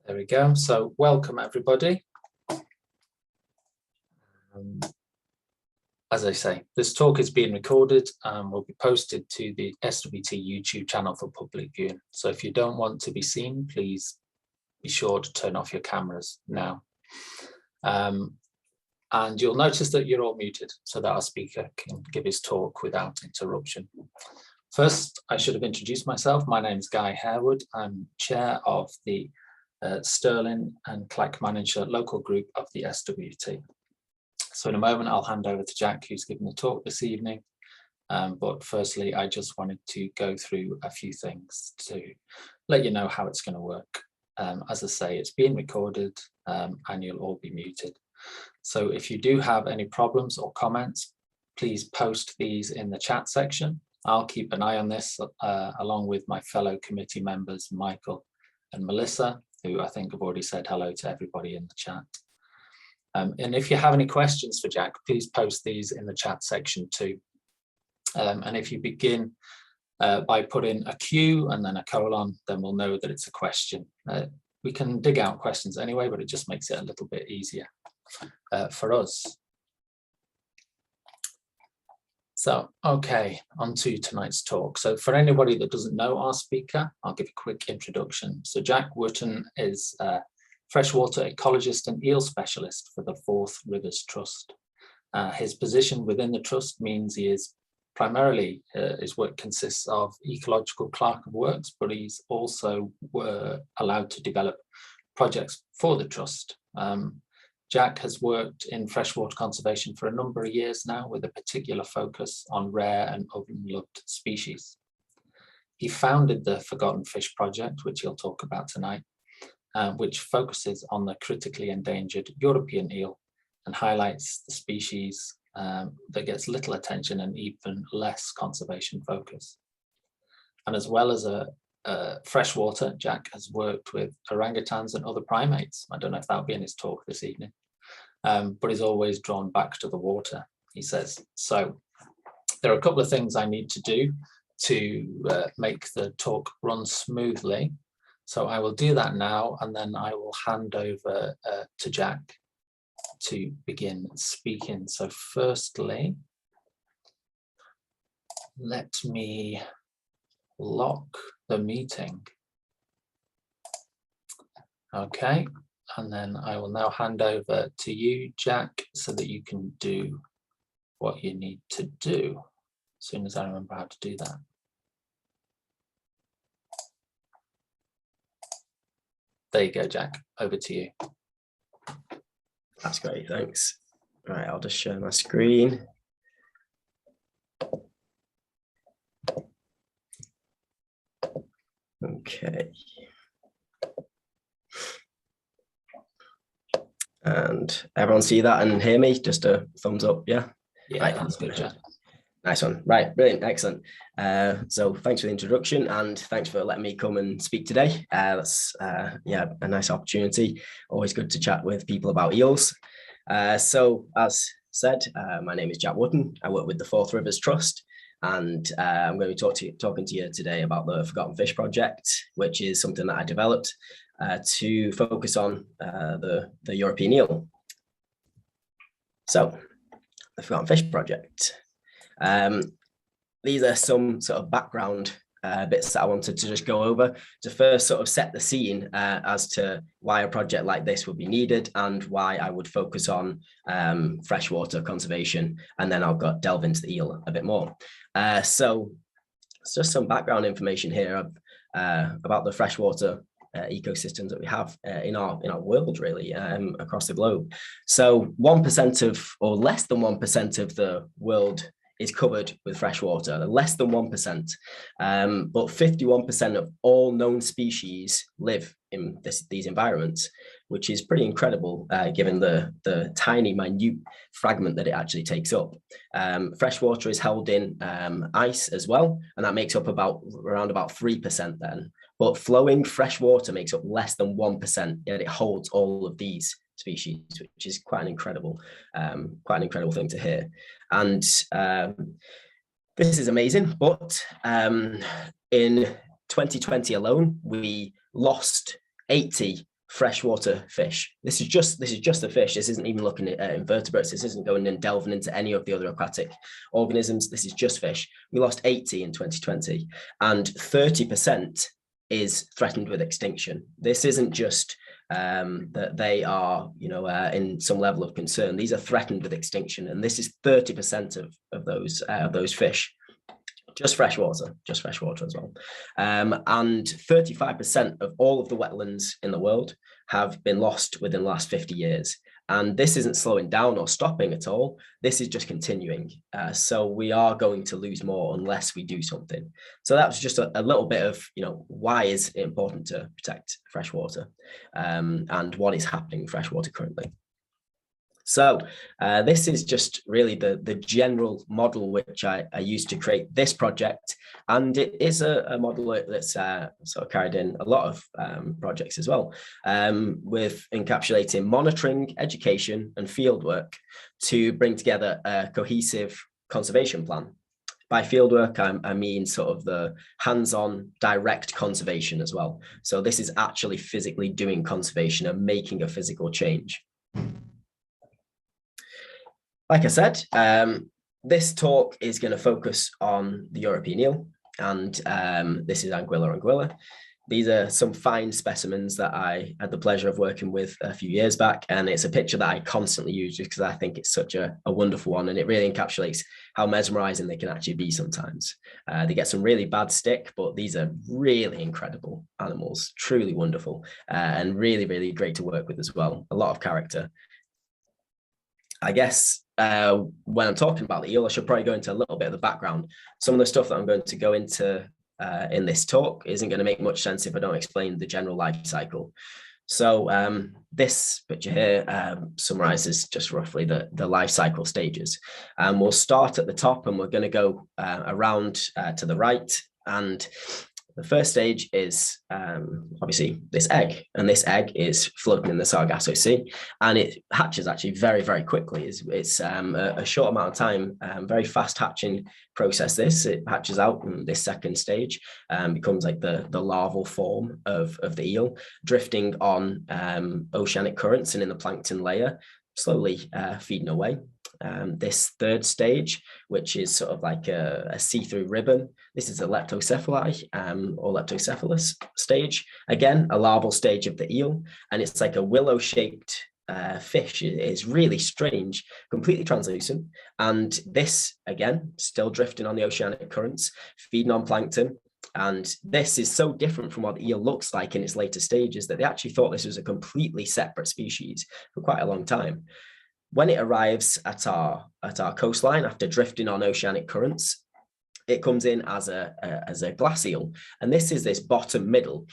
There we go. So welcome everybody. As I say, this talk is being recorded and will be posted to the SWT YouTube channel for public viewing. So if you don't want to be seen, please be sure to turn off your cameras now. And you'll notice that you're all muted so that our speaker can give his talk without interruption. First, I should have introduced myself. My name is Guy Harewood. I'm chair of the Stirling and Clackmannanshire local group of the SWT. So in a moment, I'll hand over to Jack, who's giving the talk this evening. But firstly, I just wanted to go through a few things to let you know how it's going to work. As I say, it's being recorded and you'll all be muted. So if you do have any problems or comments, please post these in the chat section. I'll keep an eye on this along with my fellow committee members, Michael and Melissa, who I think have already said hello to everybody in the chat. And if you have any questions for Jack, please post these in the chat section too. And if you begin by putting a Q and then a colon, then we'll know that it's a question. We can dig out questions anyway, but it just makes it a little bit easier for us. So, okay, on to tonight's talk. So for anybody that doesn't know our speaker, I'll give a quick introduction. So Jack Wootton is a freshwater ecologist and eel specialist for the Forth Rivers Trust. His position within the trust means he is primarily, his work consists of ecological clerk of works, but he's also allowed to develop projects for the trust. Jack has worked in freshwater conservation for a number of years now with a particular focus on rare and unloved species. He founded the Forgotten Fish Project, which he'll talk about tonight, which focuses on the critically endangered European eel and highlights the species that gets little attention and even less conservation focus. And as well as freshwater, Jack has worked with orangutans and other primates. I don't know if that'll be in his talk this evening, but he's always drawn back to the water, he says. So there are a couple of things I need to do to make the talk run smoothly. So I will do that now, and then I will hand over to Jack to begin speaking. So firstly, let me lock the meeting. Okay, and then I will now hand over to you, Jack, so that you can do what you need to do as soon as I remember how to do that. There you go, Jack, over to you. That's great, thanks. All right, I'll just share my screen. Okay. And everyone see that and hear me? Just a thumbs up, yeah? Yeah, right. That's good, Jack. Nice one. Right, brilliant, excellent. So thanks for the introduction and thanks for letting me come and speak today. That's yeah, a nice opportunity. Always good to chat with people about eels. So as said, my name is Jack Wootton. I work with the Forth Rivers Trust, and I'm going to be talking to you today about the Forgotten Fish Project, which is something that I developed to focus on the European eel. So the Forgotten Fish Project. These are some sort of background bits that I wanted to just go over to first sort of set the scene as to why a project like this would be needed and why I would focus on freshwater conservation, and then I'll delve into the eel a bit more. So it's just some background information here about the freshwater ecosystems that we have in our world, really, across the globe. So 1% of, or less than 1% of the world is covered with freshwater, less than 1%, but 51% of all known species live in these environments, which is pretty incredible given the tiny, minute fragment that it actually takes up. Freshwater is held in ice as well, and that makes up around about 3% then. But flowing freshwater makes up less than 1%, yet it holds all of these species, which is quite an incredible thing to hear. And this is amazing, but in 2020 alone, we lost 80 freshwater fish. This is just a fish. This isn't even looking at invertebrates. This isn't going and delving into any of the other aquatic organisms. This is just fish. We lost 80 in 2020, and 30% is threatened with extinction. This isn't just that they are, in some level of concern. These are threatened with extinction, and this is 30% of those fish. Just freshwater as well. And 35% of all of the wetlands in the world have been lost within the last 50 years. And this isn't slowing down or stopping at all. This is just continuing. So we are going to lose more unless we do something. So that was just a little bit of, why is it important to protect freshwater, and what is happening in freshwater currently. So this is just really the general model which I used to create this project, and it is a model that's sort of carried in a lot of projects as well, with encapsulating monitoring, education, and fieldwork to bring together a cohesive conservation plan. By fieldwork, I mean sort of the hands-on direct conservation as well. So this is actually physically doing conservation and making a physical change. Like I said, this talk is going to focus on the European eel, and this is Anguilla. These are some fine specimens that I had the pleasure of working with a few years back, and it's a picture that I constantly use because I think it's such a wonderful one, and it really encapsulates how mesmerizing they can actually be sometimes. They get some really bad stick, but these are really incredible animals, truly wonderful, and really, really great to work with as well. A lot of character. I guess when I'm talking about the eel, I should probably go into a little bit of the background. Some of the stuff that I'm going to go into in this talk isn't going to make much sense if I don't explain the general life cycle. So this picture here summarizes just roughly the life cycle stages. And we'll start at the top, and we're going to go around to the right. And the first stage is obviously this egg, and this egg is floating in the Sargasso Sea, and it hatches actually very, very quickly. It's a short amount of time, very fast hatching process. It hatches out in this second stage, becomes like the larval form of the eel, drifting on oceanic currents and in the plankton layer, slowly feeding away. This third stage, which is sort of like a see-through ribbon, this is a leptocephali or leptocephalus stage. Again, a larval stage of the eel, and it's like a willow-shaped fish. It is really strange, completely translucent, and this, again, still drifting on the oceanic currents, feeding on plankton. And this is so different from what the eel looks like in its later stages that they actually thought this was a completely separate species for quite a long time. When it arrives at our coastline after drifting on oceanic currents, it comes in as a glass eel, and this is this bottom middle,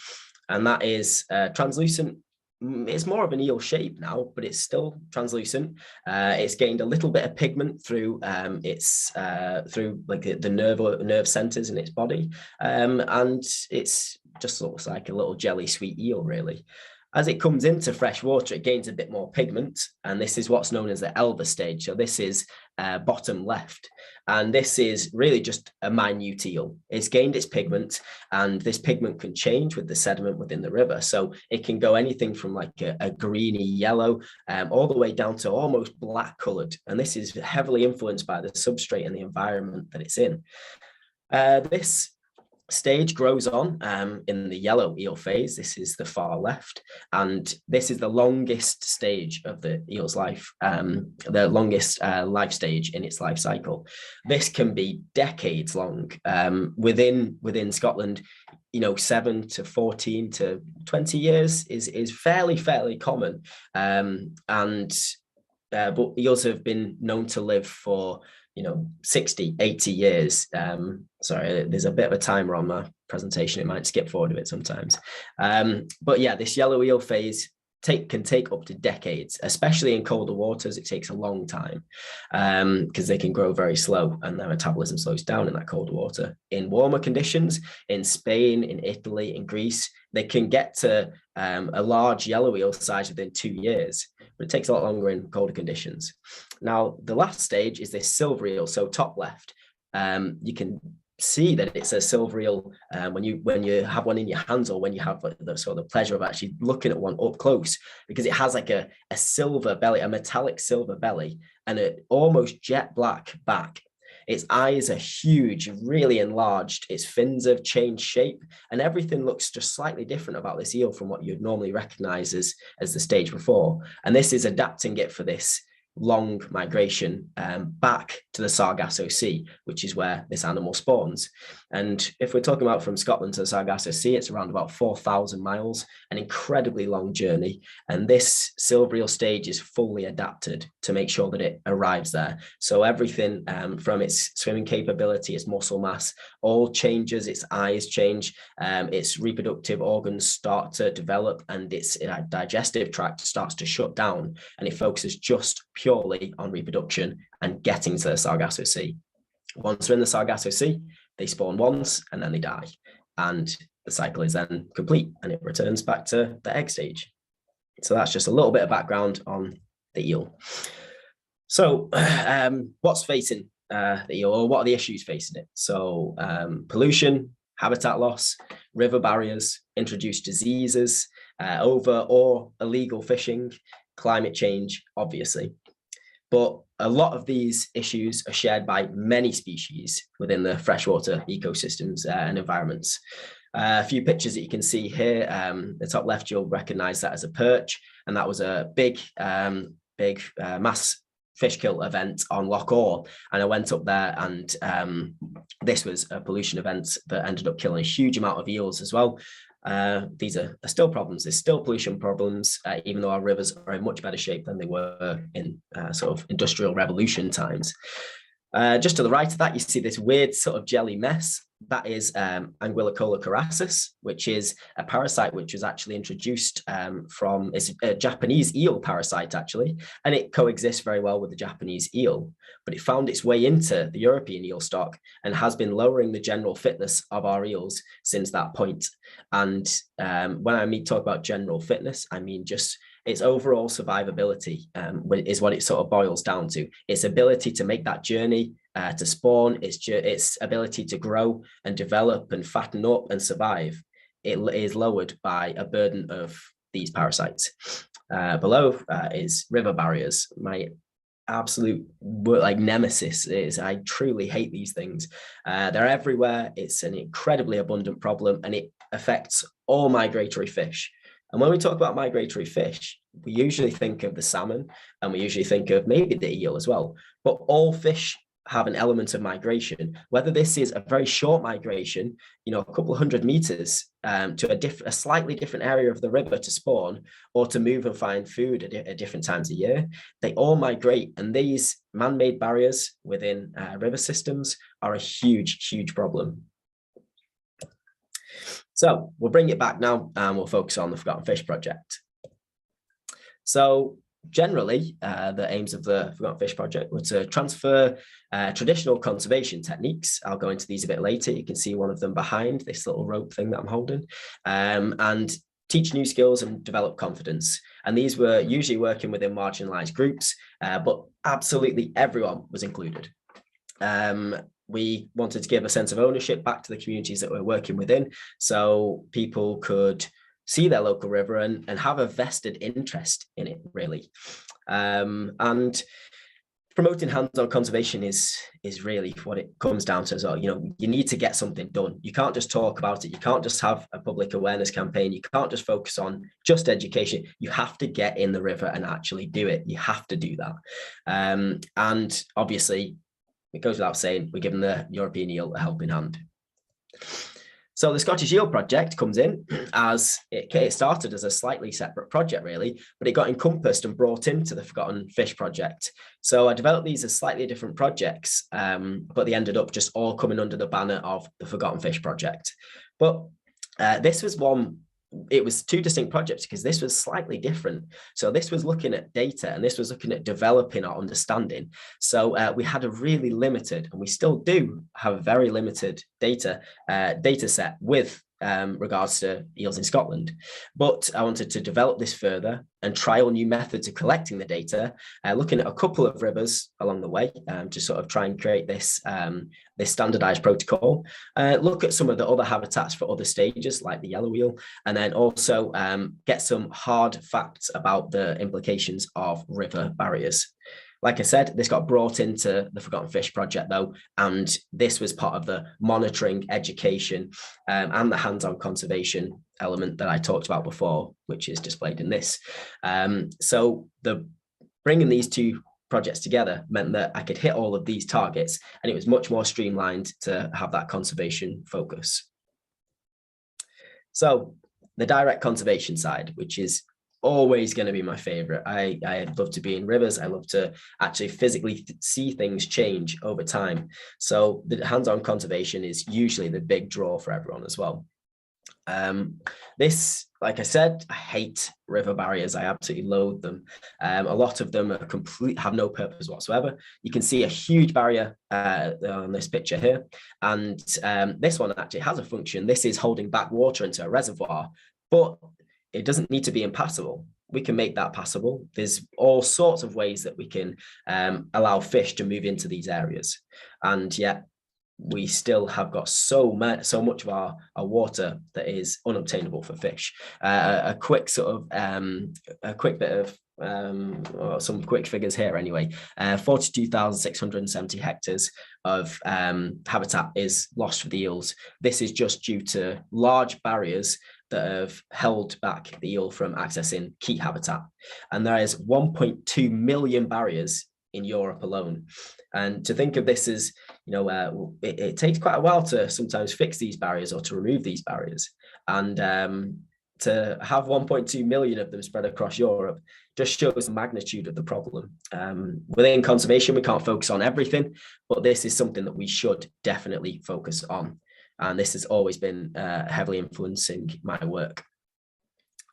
and that is translucent. It's more of an eel shape now, but it's still translucent. It's gained a little bit of pigment through through like the nerve centers in its body, and it's just looks like a little jelly sweet eel, really. As it comes into fresh water, it gains a bit more pigment, and this is what's known as the elva stage. So this is bottom left, and this is really just a minute eel. It's gained its pigment, and this pigment can change with the sediment within the river. So it can go anything from like a greeny yellow all the way down to almost black colored, and this is heavily influenced by the substrate and the environment that it's in. This stage grows on in the yellow eel phase. This is the far left, and this is the longest stage of the eel's life, the longest life stage in its life cycle. This can be decades long. Within Scotland, 7 to 14 to 20 years is fairly common, but eels have been known to live for 60, 80 years. Sorry, there's a bit of a timer on my presentation. It might skip forward a bit sometimes. But yeah, this yellow eel phase can take up to decades, especially in colder waters. It takes a long time because they can grow very slow and their metabolism slows down in that colder water. In warmer conditions, in Spain, in Italy, in Greece, they can get to a large yellow eel size within 2 years, but it takes a lot longer in colder conditions. Now, the last stage is this silver eel, so top left. You can see that it's a silver eel when you have one in your hands, or when you have the sort of the pleasure of actually looking at one up close, because it has like a silver belly, a metallic silver belly, and an almost jet black back. Its eyes are huge, really enlarged. Its fins have changed shape, and everything looks just slightly different about this eel from what you'd normally recognize as the stage before. And this is adapting it for this long migration back to the Sargasso Sea, which is where this animal spawns. And if we're talking about from Scotland to the Sargasso Sea, it's around about 4,000 miles, an incredibly long journey. And this silver eel stage is fully adapted to make sure that it arrives there. So everything from its swimming capability, its muscle mass, all changes. Its eyes change, its reproductive organs start to develop, and its digestive tract starts to shut down, and it focuses just purely on reproduction and getting to the Sargasso Sea. Once they're in the Sargasso Sea, they spawn once and then they die. And the cycle is then complete and it returns back to the egg stage. So that's just a little bit of background on the eel. So what's facing the eel, or what are the issues facing it? So pollution, habitat loss, river barriers, introduced diseases, over or illegal fishing, climate change, obviously. But a lot of these issues are shared by many species within the freshwater ecosystems and environments. A few pictures that you can see here, the top left, you'll recognize that as a perch, and that was a big mass fish kill event on Loch Orr, and I went up there, and this was a pollution event that ended up killing a huge amount of eels as well. These are still problems. There's still pollution problems, even though our rivers are in much better shape than they were in sort of industrial revolution times. Just to the right of that, you see this weird sort of jelly mess. That is Anguillicola coracis, which is a parasite which was actually introduced from, it's a Japanese eel parasite actually, and it coexists very well with the Japanese eel, but it found its way into the European eel stock and has been lowering the general fitness of our eels since that point. And when I talk about general fitness, I mean just its overall survivability is what it sort of boils down to. Its ability to make that journey to spawn, its ability to grow and develop and fatten up and survive, it is lowered by a burden of these parasites. Below is river barriers. My absolute nemesis is I truly hate these things. They're everywhere. It's an incredibly abundant problem, and it affects all migratory fish. And when we talk about migratory fish, we usually think of the salmon, and we usually think of maybe the eel as well. But all fish have an element of migration, whether this is a very short migration, a couple of 100 meters to a slightly different area of the river to spawn, or to move and find food at different times of year. They all migrate, and these man-made barriers within river systems are a huge, huge problem. So we'll bring it back now, and we'll focus on the Forgotten Fish Project. So generally, the aims of the Forgotten Fish Project were to transfer traditional conservation techniques. I'll go into these a bit later. You can see one of them behind this little rope thing that I'm holding, and teach new skills and develop confidence. And these were usually working within marginalized groups, but absolutely everyone was included. We wanted to give a sense of ownership back to the communities that we're working within, so people could see their local river and have a vested interest in it, really. And promoting hands-on conservation is really what it comes down to as well. You need to get something done. You can't just talk about it. You can't just have a public awareness campaign. You can't just focus on just education. You have to get in the river and actually do it. You have to do that. And obviously, it goes without saying, we're giving the European eel a helping hand. So the Scottish Eel Project comes in as it started as a slightly separate project, really, but it got encompassed and brought into the Forgotten Fish Project. So I developed these as slightly different projects, but they ended up just all coming under the banner of the Forgotten Fish Project. But this was it was two distinct projects because this was slightly different. So this was looking at data, and this was looking at developing our understanding. So we had a really limited, and we still do have a very limited data set with regards to eels in Scotland. But I wanted to develop this further and trial new methods of collecting the data, looking at a couple of rivers along the way to sort of try and create this, this standardized protocol, look at some of the other habitats for other stages like the yellow eel, and then also get some hard facts about the implications of river barriers. Like I said, this got brought into the Forgotten Fish project though, and this was part of the monitoring, education, and the hands-on conservation element that I talked about before, which is displayed in this. So bringing these two projects together meant that I could hit all of these targets, and it was much more streamlined to have that conservation focus. So the direct conservation side, which is always going to be my favorite. I love to be in rivers. I love to actually physically see things change over time. So the hands-on conservation is usually the big draw for everyone as well. This, like I said, I hate river barriers. I absolutely loathe them. A lot of them are have no purpose whatsoever. You can see a huge barrier on this picture here. And this one actually has a function. This is holding back water into a reservoir, but it doesn't need to be impassable. We can make that passable. There's all sorts of ways that we can allow fish to move into these areas. And yet we still have got so much of our water that is unobtainable for fish. A quick sort of, a quick bit of, some quick figures here anyway. 42,670 hectares of habitat is lost for the eels. This is just due to large barriers that have held back the eel from accessing key habitat. And there is 1.2 million barriers in Europe alone. And to think of this as, you know, it takes quite a while to sometimes fix these barriers or to remove these barriers. And to have 1.2 million of them spread across Europe just shows the magnitude of the problem. Within conservation, we can't focus on everything, but this is something that we should definitely focus on. And this has always been heavily influencing my work.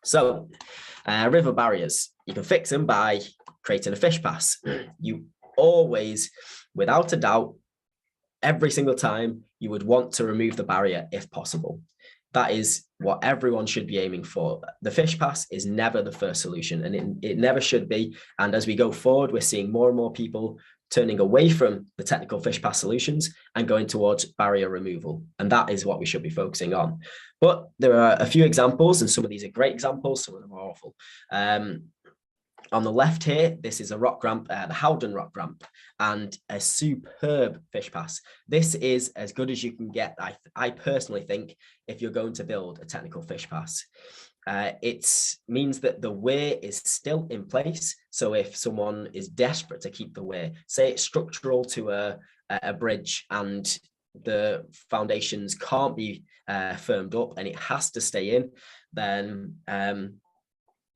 So river barriers, you can fix them by creating a fish pass. You always, without a doubt, every single time, you would want to remove the barrier if possible. That is what everyone should be aiming for. The fish pass is never the first solution, and it never should be. And as we go forward, we're seeing more and more people turning away from the technical fish pass solutions and going towards barrier removal. And that is what we should be focusing on. But there are a few examples, and some of these are great examples, some of them are awful. On the left here, this is a rock ramp, the Howden rock ramp, and a superb fish pass. This is as good as you can get, I personally think, if you're going to build a technical fish pass. It means that the weir is still in place. So if someone is desperate to keep the weir, say it's structural to a bridge and the foundations can't be firmed up and it has to stay in, then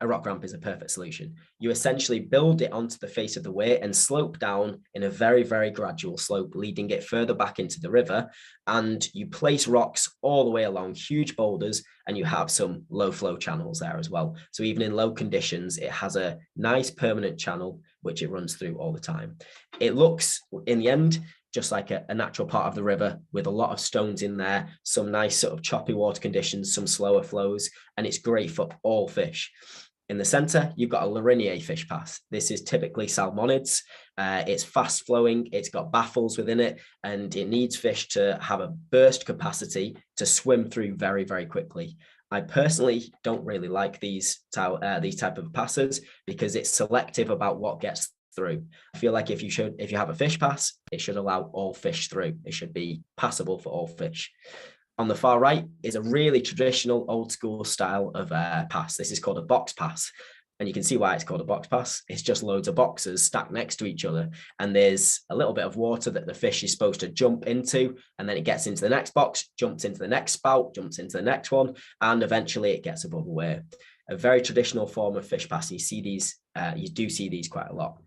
a rock ramp is a perfect solution. You essentially build it onto the face of the weir and slope down in a very, very gradual slope, leading it further back into the river. And you place rocks all the way along, huge boulders, and you have some low flow channels there as well. So even in low conditions, it has a nice permanent channel, which it runs through all the time. It looks, in the end, just like a natural part of the river with a lot of stones in there, some nice sort of choppy water conditions, some slower flows, and it's great for all fish. In the center, you've got a Lorinier fish pass. This is typically salmonids. It's fast flowing, it's got baffles within it, and it needs fish to have a burst capacity to swim through very, very quickly. I personally don't really like these type of passes because it's selective about what gets through. I feel like if you have a fish pass, it should allow all fish through. It should be passable for all fish. On the far right is a really traditional old school style of pass. This is called a box pass. And you can see why it's called a box pass. It's just loads of boxes stacked next to each other. And there's a little bit of water that the fish is supposed to jump into. And then it gets into the next box, jumps into the next spout, jumps into the next one. And eventually it gets above the weir. A very traditional form of fish pass. You do see these quite a lot.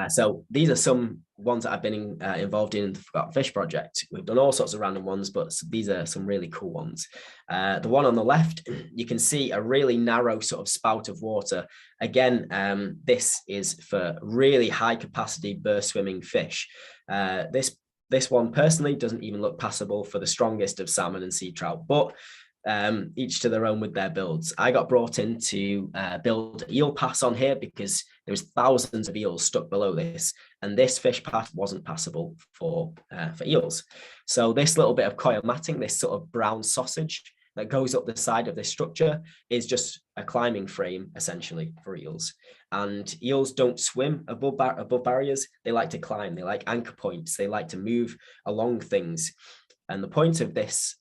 So these are some ones that I've been involved in the Forgotten Fish project. We've done all sorts of random ones, but these are some really cool ones. The one on the left, you can see a really narrow sort of spout of water. Again, this is for really high capacity burst swimming fish. This This one personally doesn't even look passable for the strongest of salmon and sea trout, but each to their own with their builds. I got brought in to build eel pass on here because there was thousands of eels stuck below this, and this fish path wasn't passable for eels. So this little bit of coir matting, this sort of brown sausage that goes up the side of this structure, is just a climbing frame essentially for eels. And eels don't swim above barriers. They like to climb. They like anchor points. They like to move along things. And the point of this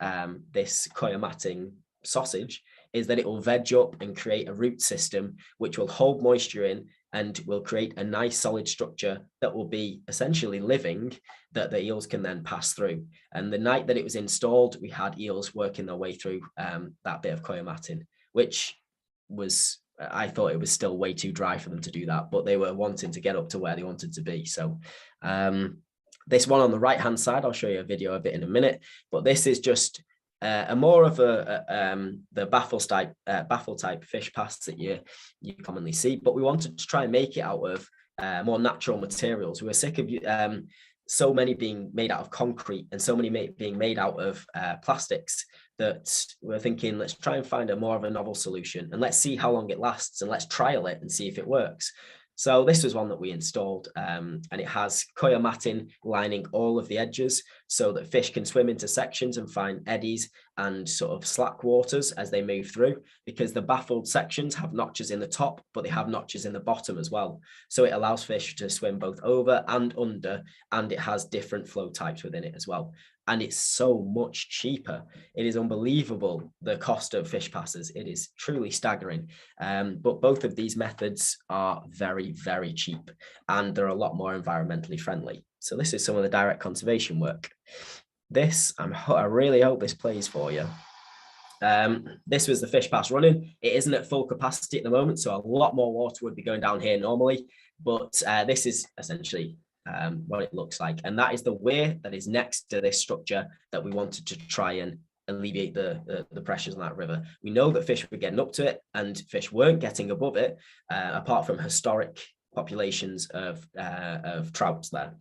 this coir matting sausage is that it will veg up and create a root system which will hold moisture in and will create a nice solid structure that will be essentially living, that the eels can then pass through. And the night that it was installed, we had eels working their way through that bit of coir matting, which was, I thought it was still way too dry for them to do that, but they were wanting to get up to where they wanted to be. So this one on the right hand side, I'll show you a video of it in a minute, but this is just a more of the baffle type fish pass that you commonly see, but we wanted to try and make it out of more natural materials. We were sick of so many being made out of concrete and so many being made out of plastics, that we're thinking, let's try and find a more of a novel solution, and let's see how long it lasts, and let's trial it and see if it works. So this was one that we installed, and it has coir matting lining all of the edges so that fish can swim into sections and find eddies and sort of slack waters as they move through, because the baffled sections have notches in the top, but they have notches in the bottom as well. So it allows fish to swim both over and under, and it has different flow types within it as well. And it's so much cheaper. It is unbelievable, the cost of fish passes. It is truly staggering. But both of these methods are very, very cheap, and they're a lot more environmentally friendly. So this is some of the direct conservation work. This, I really hope this plays for you. This was the fish pass running. It isn't at full capacity at the moment, so a lot more water would be going down here normally. But this is essentially what it looks like, and that is the weir that is next to this structure that we wanted to try and alleviate the pressures on that river. We know that fish were getting up to it, and fish weren't getting above it, apart from historic populations of trouts there.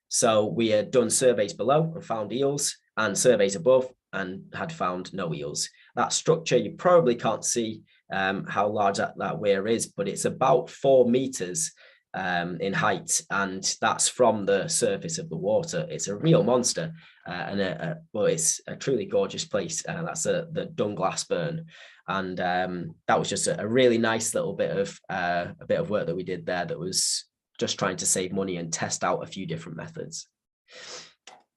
So we had done surveys below and found eels, and surveys above and had found no eels. That structure, you probably can't see how large that weir is, but it's about 4 meters in height, and that's from the surface of the water. It's a real monster, well, it's a truly gorgeous place. That's the Dunglass Burn, and that was just a really nice little bit of work that we did there, that was just trying to save money and test out a few different methods.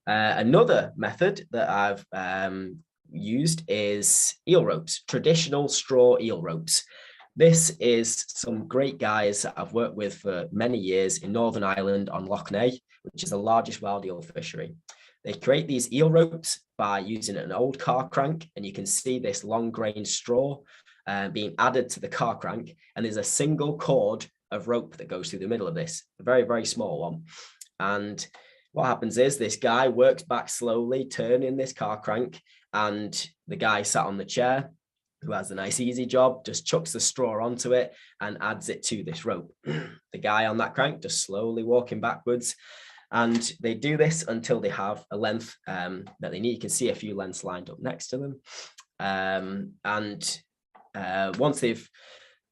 Another method that I've used is eel ropes, traditional straw eel ropes. This is some great guys that I've worked with for many years in Northern Ireland on Lough Neagh, which is the largest wild eel fishery. They create these eel ropes by using an old car crank, and you can see this long grained straw being added to the car crank, and there's a single cord of rope that goes through the middle of this, a very, very small one. And what happens is this guy works back slowly, turning this car crank, and the guy sat on the chair, who has a nice easy job, just chucks the straw onto it and adds it to this rope. The guy on that crank just slowly walking backwards, and they do this until they have a length that they need. You can see a few lengths lined up next to them. Once they've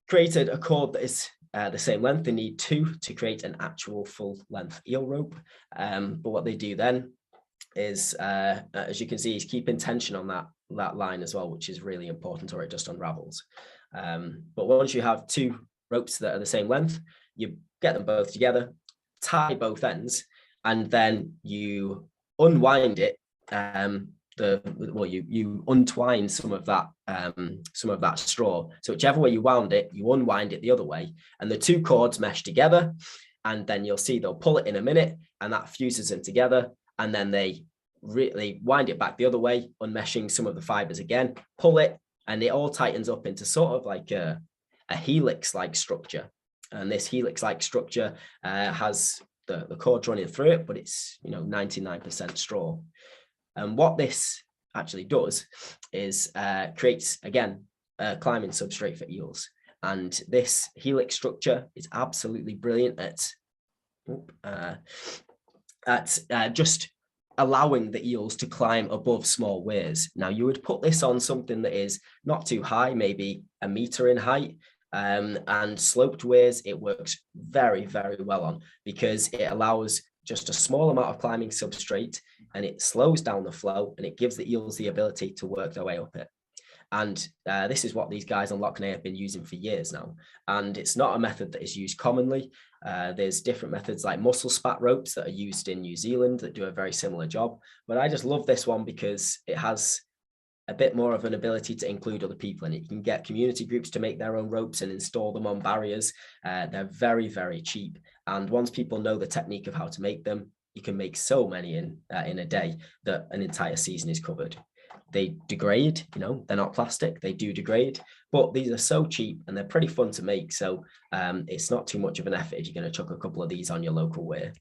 created a cord that is the same length, they need 2 to create an actual full length eel rope. But what they do then is, as you can see, is keeping tension on that line as well, which is really important, or it just unravels. But once you have 2 ropes that are the same length, you get them both together, tie both ends, and then you unwind it. You untwine some of that straw. So whichever way you wound it, you unwind it the other way, and the 2 cords mesh together, and then you'll see they'll pull it in a minute, and that fuses them together, and then they really wind it back the other way, unmeshing some of the fibers again, pull it, and it all tightens up into sort of like a helix-like structure. And this helix-like structure has the cords running through it, but it's 99% straw. And what this actually does is creates, again, a climbing substrate for eels. And this helix structure is absolutely brilliant at just allowing the eels to climb above small weirs. Now, you would put this on something that is not too high, maybe a meter in height, and sloped weirs, it works very, very well on, because it allows just a small amount of climbing substrate, and it slows down the flow, and it gives the eels the ability to work their way up it. And this is what these guys on Loch Ness have been using for years now. And it's not a method that is used commonly. There's different methods like mussel spat ropes that are used in New Zealand that do a very similar job. But I just love this one because it has a bit more of an ability to include other people in it. You can get community groups to make their own ropes and install them on barriers. They're very, very cheap. And once people know the technique of how to make them, you can make so many in a day that an entire season is covered. They degrade, they're not plastic, they do degrade, but these are so cheap and they're pretty fun to make. So it's not too much of an effort if you're going to chuck a couple of these on your local weir.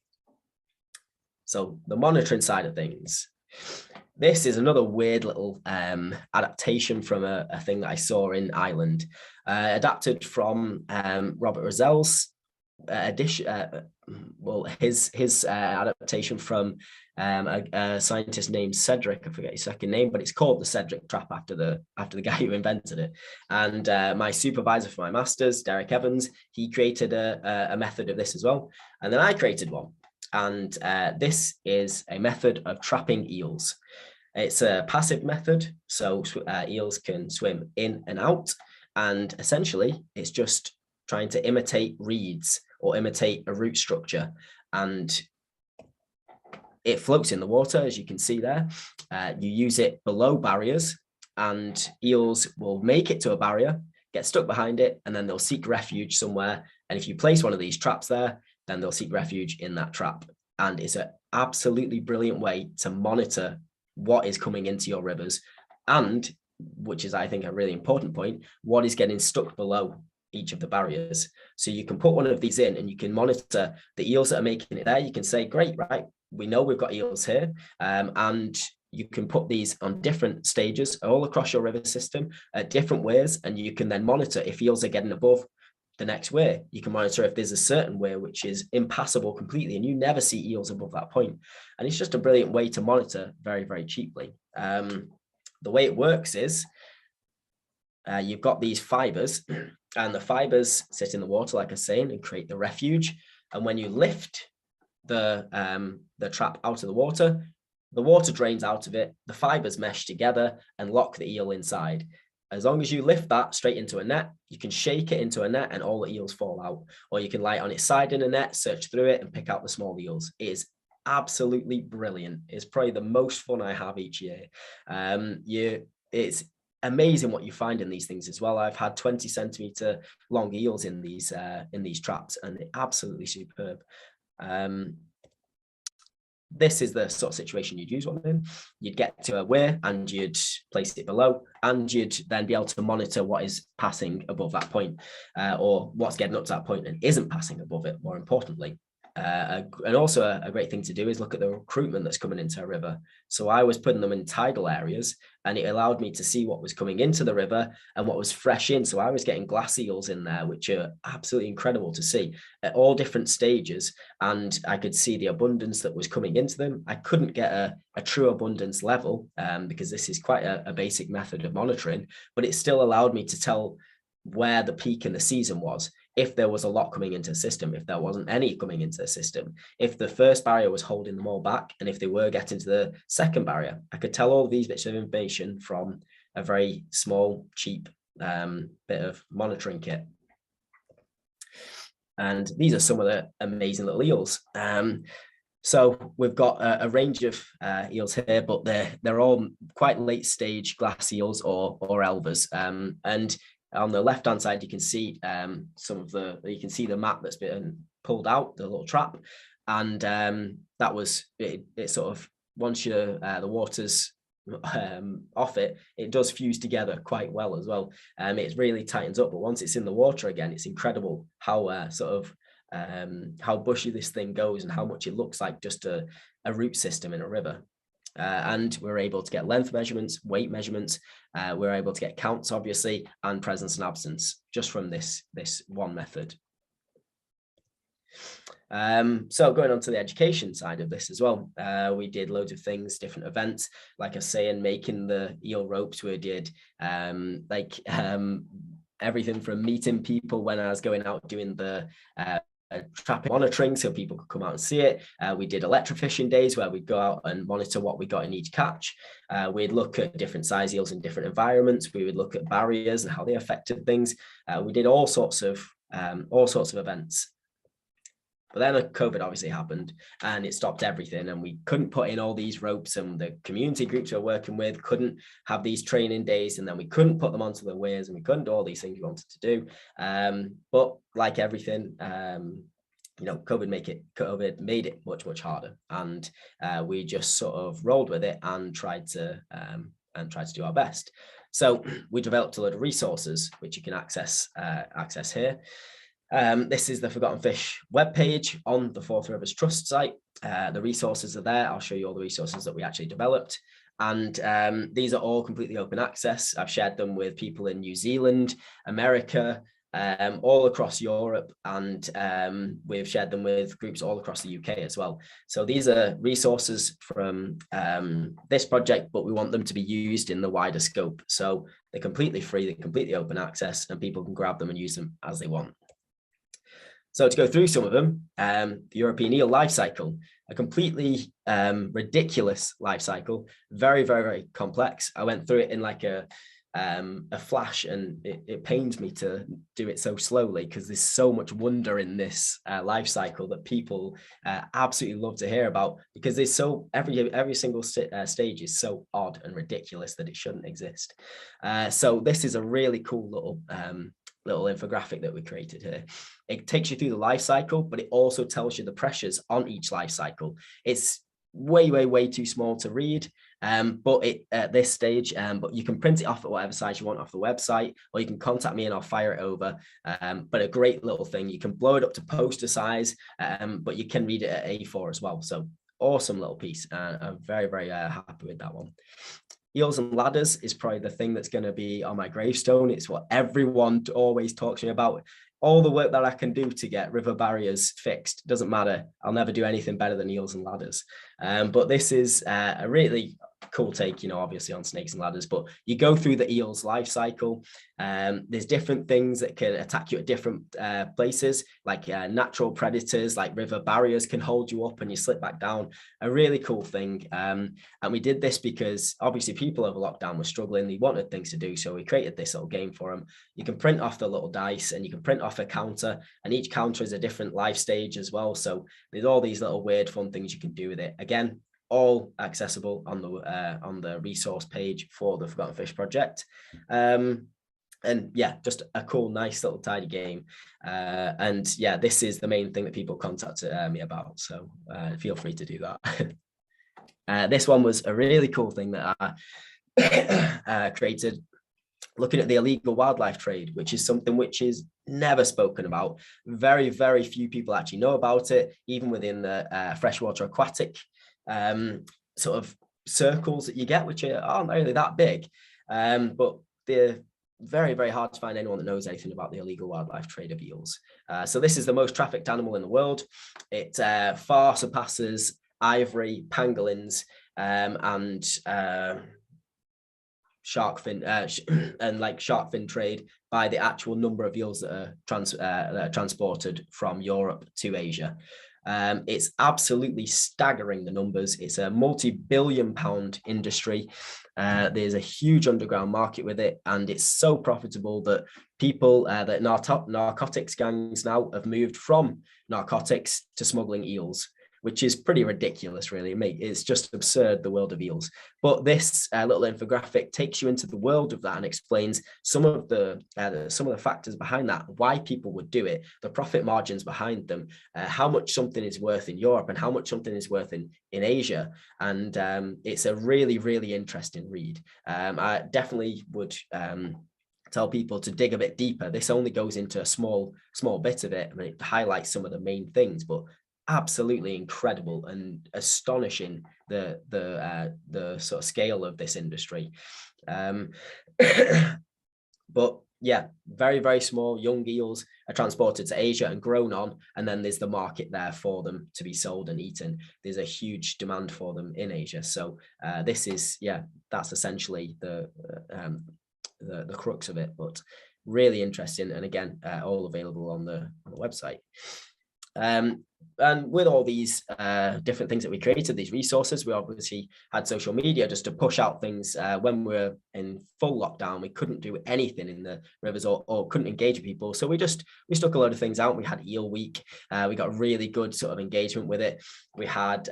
So the monitoring side of things. This is another weird little adaptation from a thing that I saw in Ireland, adapted from Robert Rozel's his adaptation from a scientist named Cedric. I forget his second name, but it's called the Cedric Trap after the guy who invented it. And my supervisor for my master's, Derek Evans, he created a method of this as well. And then I created one. And this is a method of trapping eels. It's a passive method, so eels can swim in and out. And essentially, it's just trying to imitate reeds or imitate a root structure. And it floats in the water, as you can see there. You use it below barriers, and eels will make it to a barrier, get stuck behind it, and then they'll seek refuge somewhere. And if you place one of these traps there, then they'll seek refuge in that trap. And it's an absolutely brilliant way to monitor what is coming into your rivers, and, which is, I think, a really important point, what is getting stuck below each of the barriers. So you can put one of these in and you can monitor the eels that are making it there. You can say, great, right, we know we've got eels here, and you can put these on different stages all across your river system at different weirs, and you can then monitor if eels are getting above the next weir. You can monitor if there's a certain weir which is impassable completely, and you never see eels above that point. And it's just a brilliant way to monitor very, very cheaply. The way it works is you've got these fibers, and the fibers sit in the water, like I was saying, and create the refuge. And when you lift the trap out of the water drains out of it, the fibers mesh together and lock the eel inside. As long as you lift that straight into a net, you can shake it into a net and all the eels fall out. Or you can lie on its side in a net, search through it and pick out the small eels. It is absolutely brilliant. It's probably the most fun I have each year. It's amazing what you find in these things as well. I've had 20 centimeter long eels in these traps, and they're absolutely superb. This is the sort of situation you'd use one in. You'd get to a weir and you'd place it below, and you'd then be able to monitor what is passing above that point, or what's getting up to that point and isn't passing above it, more importantly. And also a great thing to do is look at the recruitment that's coming into a river. So I was putting them in tidal areas, and it allowed me to see what was coming into the river and what was fresh in. So I was getting glass eels in there, which are absolutely incredible to see at all different stages. And I could see the abundance that was coming into them. I couldn't get a true abundance level because this is quite a basic method of monitoring, but it still allowed me to tell where the peak in the season was, if there was a lot coming into the system, if there wasn't any coming into the system, if the first barrier was holding them all back, and if they were getting to the second barrier. I could tell all these bits of information from a very small, cheap bit of monitoring kit. And these are some of the amazing little eels. So we've got a range of eels here, but they're all quite late stage glass eels or elvers. And on the left hand side, you can see you can see the mat that's been pulled out, the little trap, and that was it. It sort of, once the water's off it, it does fuse together quite well as well. It really tightens up, but once it's in the water again, it's incredible how how bushy this thing goes and how much it looks like just a root system in a river. And we're able to get length measurements, weight measurements. We're able to get counts, obviously, and presence and absence just from this one method. So going on to the education side of this as well, we did loads of things, different events, like I say, and making the eel ropes. We did everything from meeting people when I was going out doing the trap monitoring so people could come out and see it. We did electrofishing days where we'd go out and monitor what we got in each catch. We'd look at different size eels in different environments. We would look at barriers and how they affected things. We did all sorts of events. But then COVID obviously happened and it stopped everything, and we couldn't put in all these ropes, and the community groups we were working with couldn't have these training days, and then we couldn't put them onto the weirs, and we couldn't do all these things we wanted to do. But like everything, COVID made it much, much harder, and we just sort of rolled with it and tried to do our best. So we developed a load of resources which you can access here. This is the Forgotten Fish webpage on the Forth Rivers Trust site. The resources are there. I'll show you all the resources that we actually developed. And these are all completely open access. I've shared them with people in New Zealand, America, all across Europe, and we've shared them with groups all across the UK as well. So these are resources from this project, but we want them to be used in the wider scope. So they're completely free, they're completely open access, and people can grab them and use them as they want. So to go through some of them, the European eel life cycle, a completely ridiculous life cycle, very, very, very complex. I went through it in like a flash, and it pains me to do it so slowly because there's so much wonder in this life cycle that people absolutely love to hear about, because there's so every single stage is so odd and ridiculous that it shouldn't exist. So this is a really cool little infographic that we created here. It takes you through the life cycle, but it also tells you the pressures on each life cycle. It's way, way, way too small to read, but at this stage, but you can print it off at whatever size you want off the website, or you can contact me and I'll fire it over. But a great little thing. You can blow it up to poster size, but you can read it at A4 as well. So awesome little piece. I'm very, very happy with that one. Eels and ladders is probably the thing that's going to be on my gravestone. It's what everyone always talks to me about. All the work that I can do to get river barriers fixed doesn't matter. I'll never do anything better than eels and ladders. But this is a really cool take, obviously on snakes and ladders, but you go through the eel's life cycle. There's different things that can attack you at different places, like natural predators, like river barriers can hold you up and you slip back down. A really cool thing. And we did this because obviously people over lockdown were struggling. They wanted things to do. So we created this little game for them. You can print off the little dice and you can print off a counter, and each counter is a different life stage as well. So there's all these little weird fun things you can do with it. Again, all accessible on the resource page for the Forgotten Fish project. And yeah, just a cool, nice little tidy game. And yeah, this is the main thing that people contacted me about. So feel free to do that. This one was a really cool thing that I created, looking at the illegal wildlife trade, which is something which is never spoken about. Very, very few people actually know about it, even within the freshwater aquatic sort of circles that you get, which aren't really that big. But they're very, very hard to find anyone that knows anything about the illegal wildlife trade of eels. So this is the most trafficked animal in the world. It far surpasses ivory, pangolins, and shark fin and like shark fin trade by the actual number of eels that are transported from Europe to Asia. It's absolutely staggering, the numbers. It's a multi-billion-pound industry. There's a huge underground market with it, and it's so profitable that people, that narcotics gangs now have moved from narcotics to smuggling eels, which is pretty ridiculous, really. It's just absurd, the world of eels. But this little infographic takes you into the world of that and explains some of the factors behind that, why people would do it, the profit margins behind them, how much something is worth in Europe and how much something is worth in Asia. And it's a really, really interesting read. I definitely would tell people to dig a bit deeper. This only goes into a small bit of it, and it highlights some of the main things, but absolutely incredible and astonishing the sort of scale of this industry. But yeah, very, very small young eels are transported to Asia and grown on, and then there's the market there for them to be sold and eaten. There's a huge demand for them in Asia. So this is, yeah, that's essentially the crux of it, but really interesting. And again, all available on the website. And with all these different things that we created, these resources, we obviously had social media just to push out things. When we were in full lockdown, we couldn't do anything in the rivers or couldn't engage with people. So we stuck a load of things out. We had Eel Week. We got really good sort of engagement with it. We had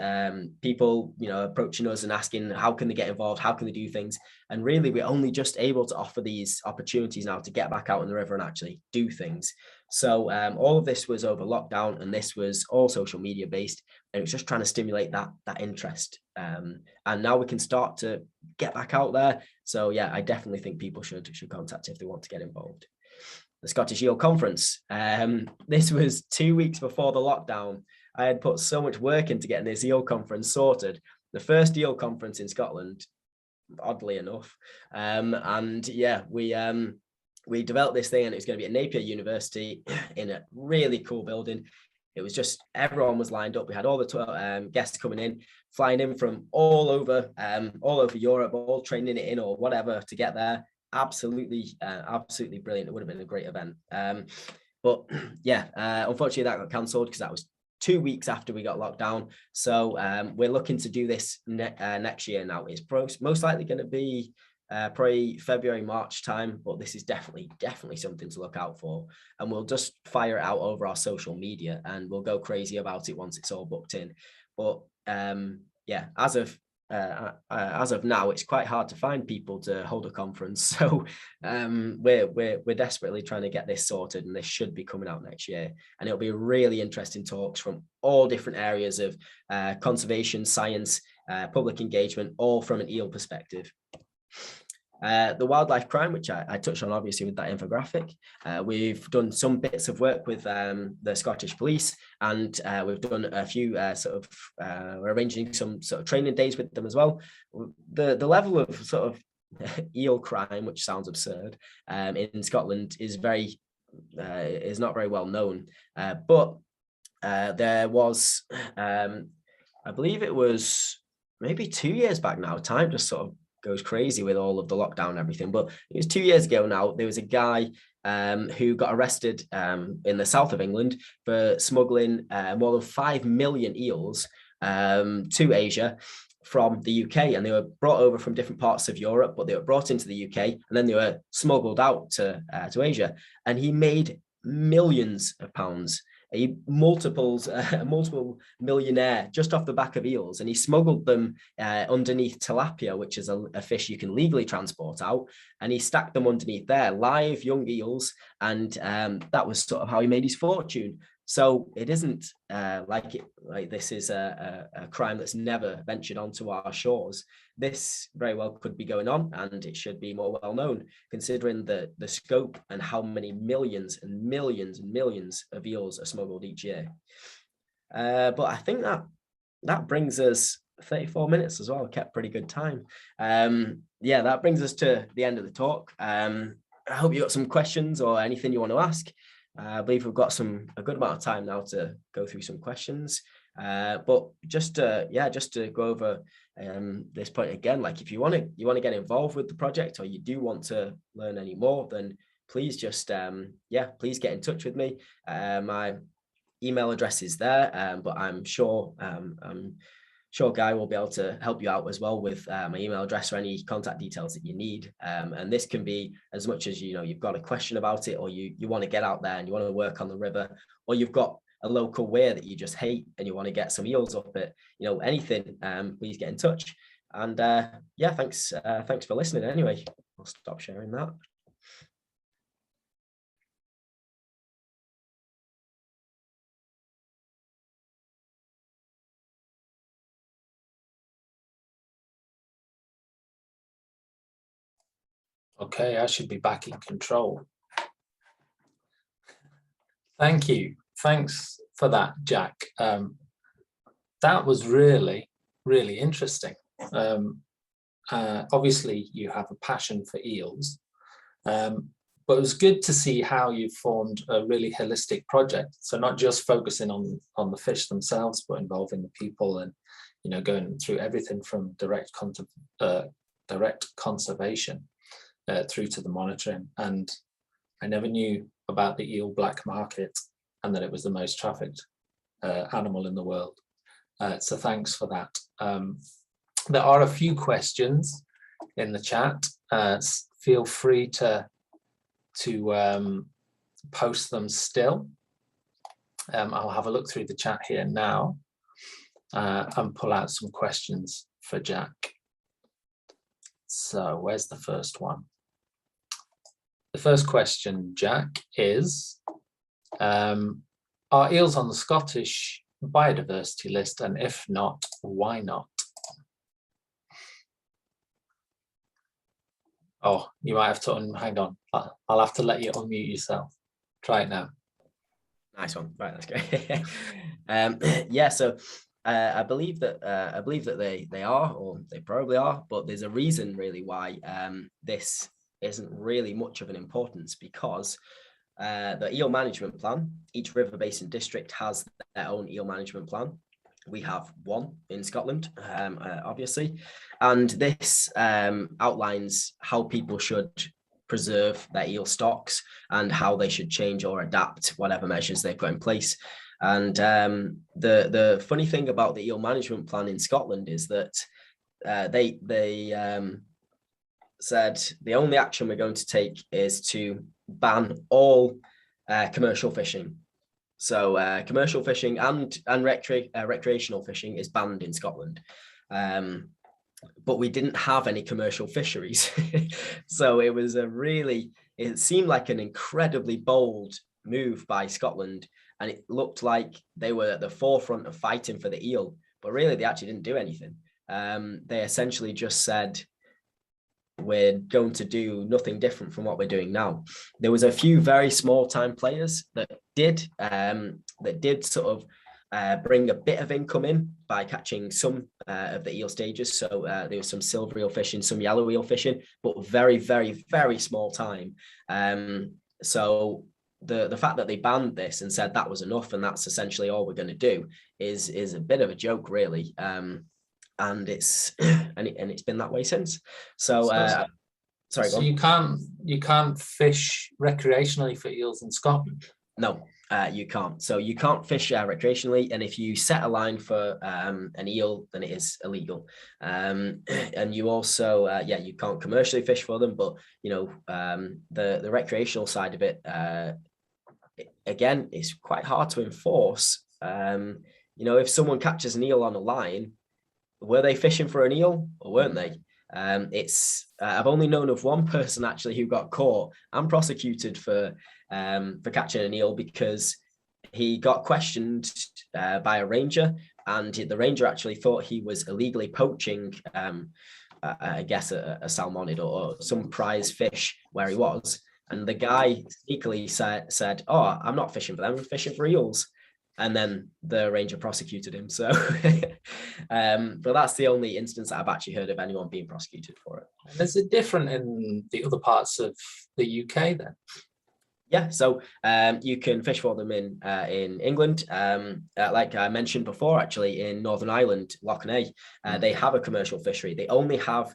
people, approaching us and asking how can they get involved, how can they do things. And really, we're only just able to offer these opportunities now to get back out in the river and actually do things. So all of this was over lockdown, and this was all social media based, and it was just trying to stimulate that interest. And now we can start to get back out there. So yeah, I definitely think people should contact if they want to get involved. The Scottish Eel Conference. This was 2 weeks before the lockdown. I had put so much work into getting this eel conference sorted. The first eel conference in Scotland, oddly enough. And yeah, we developed this thing, and it was going to be at Napier University in a really cool building. It was just, everyone was lined up. We had all the guests coming in, flying in from all over Europe, all training it in or whatever to get there. Absolutely brilliant. It would have been a great event. But yeah, unfortunately that got cancelled because that was 2 weeks after we got locked down. So we're looking to do this next year now. It's most likely going to be probably February, March time, but this is definitely something to look out for. And we'll just fire it out over our social media, and we'll go crazy about it once it's all booked in. But yeah, as of now, it's quite hard to find people to hold a conference. So we're desperately trying to get this sorted, and this should be coming out next year. And it'll be really interesting talks from all different areas of conservation, science, public engagement, all from an eel perspective. The wildlife crime, which I touched on obviously with that infographic. We've done some bits of work with the Scottish Police, and we've done a few we're arranging some sort of training days with them as well. The level of sort of eel crime, which sounds absurd, in Scotland is not very well known. But there was, I believe it was maybe 2 years back now. Time just sort of goes crazy with all of the lockdown and everything, but it was 2 years ago now. There was a guy who got arrested in the south of England for smuggling more than 5 million eels to Asia from the UK, and they were brought over from different parts of Europe, but they were brought into the UK and then they were smuggled out to Asia, and he made millions of pounds. A multiple millionaire just off the back of eels, and he smuggled them underneath tilapia, which is a fish you can legally transport out, and he stacked them underneath there, live young eels, and that was sort of how he made his fortune. So it isn't like this is a crime that's never ventured onto our shores. This very well could be going on, and it should be more well known, considering the scope and how many millions and millions and millions of eels are smuggled each year. But I think that brings us 34 minutes as well. Kept pretty good time. Yeah, that brings us to the end of the talk. I hope you got some questions or anything you want to ask. I believe we've got a good amount of time now to go through some questions. But just to go over this point again, like if you want to get involved with the project, or you do want to learn any more, then please just please get in touch with me. My email address is there, but I'm sure Guy will be able to help you out as well with my email address or any contact details that you need. And this can be as much as, you've got a question about it, or you want to get out there and you want to work on the river, or you've got a local weir that you just hate and you want to get some eels up it, anything, please get in touch. And thanks for listening anyway. I'll stop sharing that. Okay, I should be back in control. Thank you. Thanks for that, Jack. That was really, really interesting. Obviously, you have a passion for eels, but But it was good to see how you formed a really holistic project. So not just focusing on the fish themselves, but involving the people and, going through everything from direct conservation through to the monitoring. And I never knew about the eel black market and that it was the most trafficked animal in the world. So thanks for that. There are a few questions in the chat. Feel free to post them still. I'll have a look through the chat here now and pull out some questions for Jack. So where's the first one? The first question, Jack, is, are eels on the Scottish biodiversity list? And if not, why not? Oh, you might have to hang on. I'll have to let you unmute yourself. Try it now. Nice one. Right, that's great. Yeah, so I believe that they are, or they probably are, but there's a reason really why this isn't really much of an importance, because the eel management plan, each river basin district has their own eel management plan. We have one in Scotland, obviously, and this outlines how people should preserve their eel stocks and how they should change or adapt whatever measures they've got in place. And the funny thing about the eel management plan in Scotland is that they said the only action we're going to take is to ban all commercial fishing. So commercial fishing and recreational fishing is banned in Scotland. But we didn't have any commercial fisheries. So it seemed like an incredibly bold move by Scotland. And it looked like they were at the forefront of fighting for the eel, but really they actually didn't do anything. They essentially just said, we're going to do nothing different from what we're doing now. There was a few very small time players that did sort of bring a bit of income in by catching some of the eel stages. So there was some silver eel fishing, some yellow eel fishing, but very, very, very small time. So the fact that they banned this and said that was enough and that's essentially all we're going to do is a bit of a joke, really. And it's been that way since. So sorry. So you can't fish recreationally for eels in Scotland? No, you can't. So you can't fish recreationally, and if you set a line for an eel, then it is illegal. And you also, you can't commercially fish for them. But the recreational side of it, again, is quite hard to enforce. If someone catches an eel on a line, were they fishing for an eel or weren't they? I've only known of one person actually who got caught and prosecuted for catching an eel because he got questioned by a ranger, and the ranger actually thought he was illegally poaching, I guess, a salmonid or some prize fish where he was. And the guy sneakily said, "Oh, I'm not fishing for them, I'm fishing for eels." And then the ranger prosecuted him. So, but that's the only instance that I've actually heard of anyone being prosecuted for it. And is it different in the other parts of the UK then? Yeah, so you can fish for them in England. Like I mentioned before, actually, in Northern Ireland, Lough Neagh, they have a commercial fishery. They only have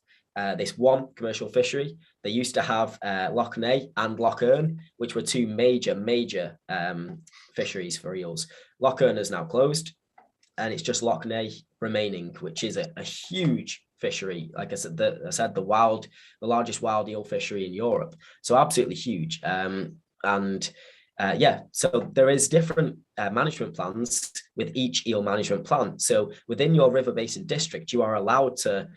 this one commercial fishery. They used to have Lough Neagh and Lough Erne, which were two major fisheries for eels. Lough Erne is now closed, and it's just Lough Neagh remaining, which is a huge fishery. Like I said, the largest wild eel fishery in Europe. So absolutely huge. So there is different management plans with each eel management plan. So within your river basin district, you were allowed to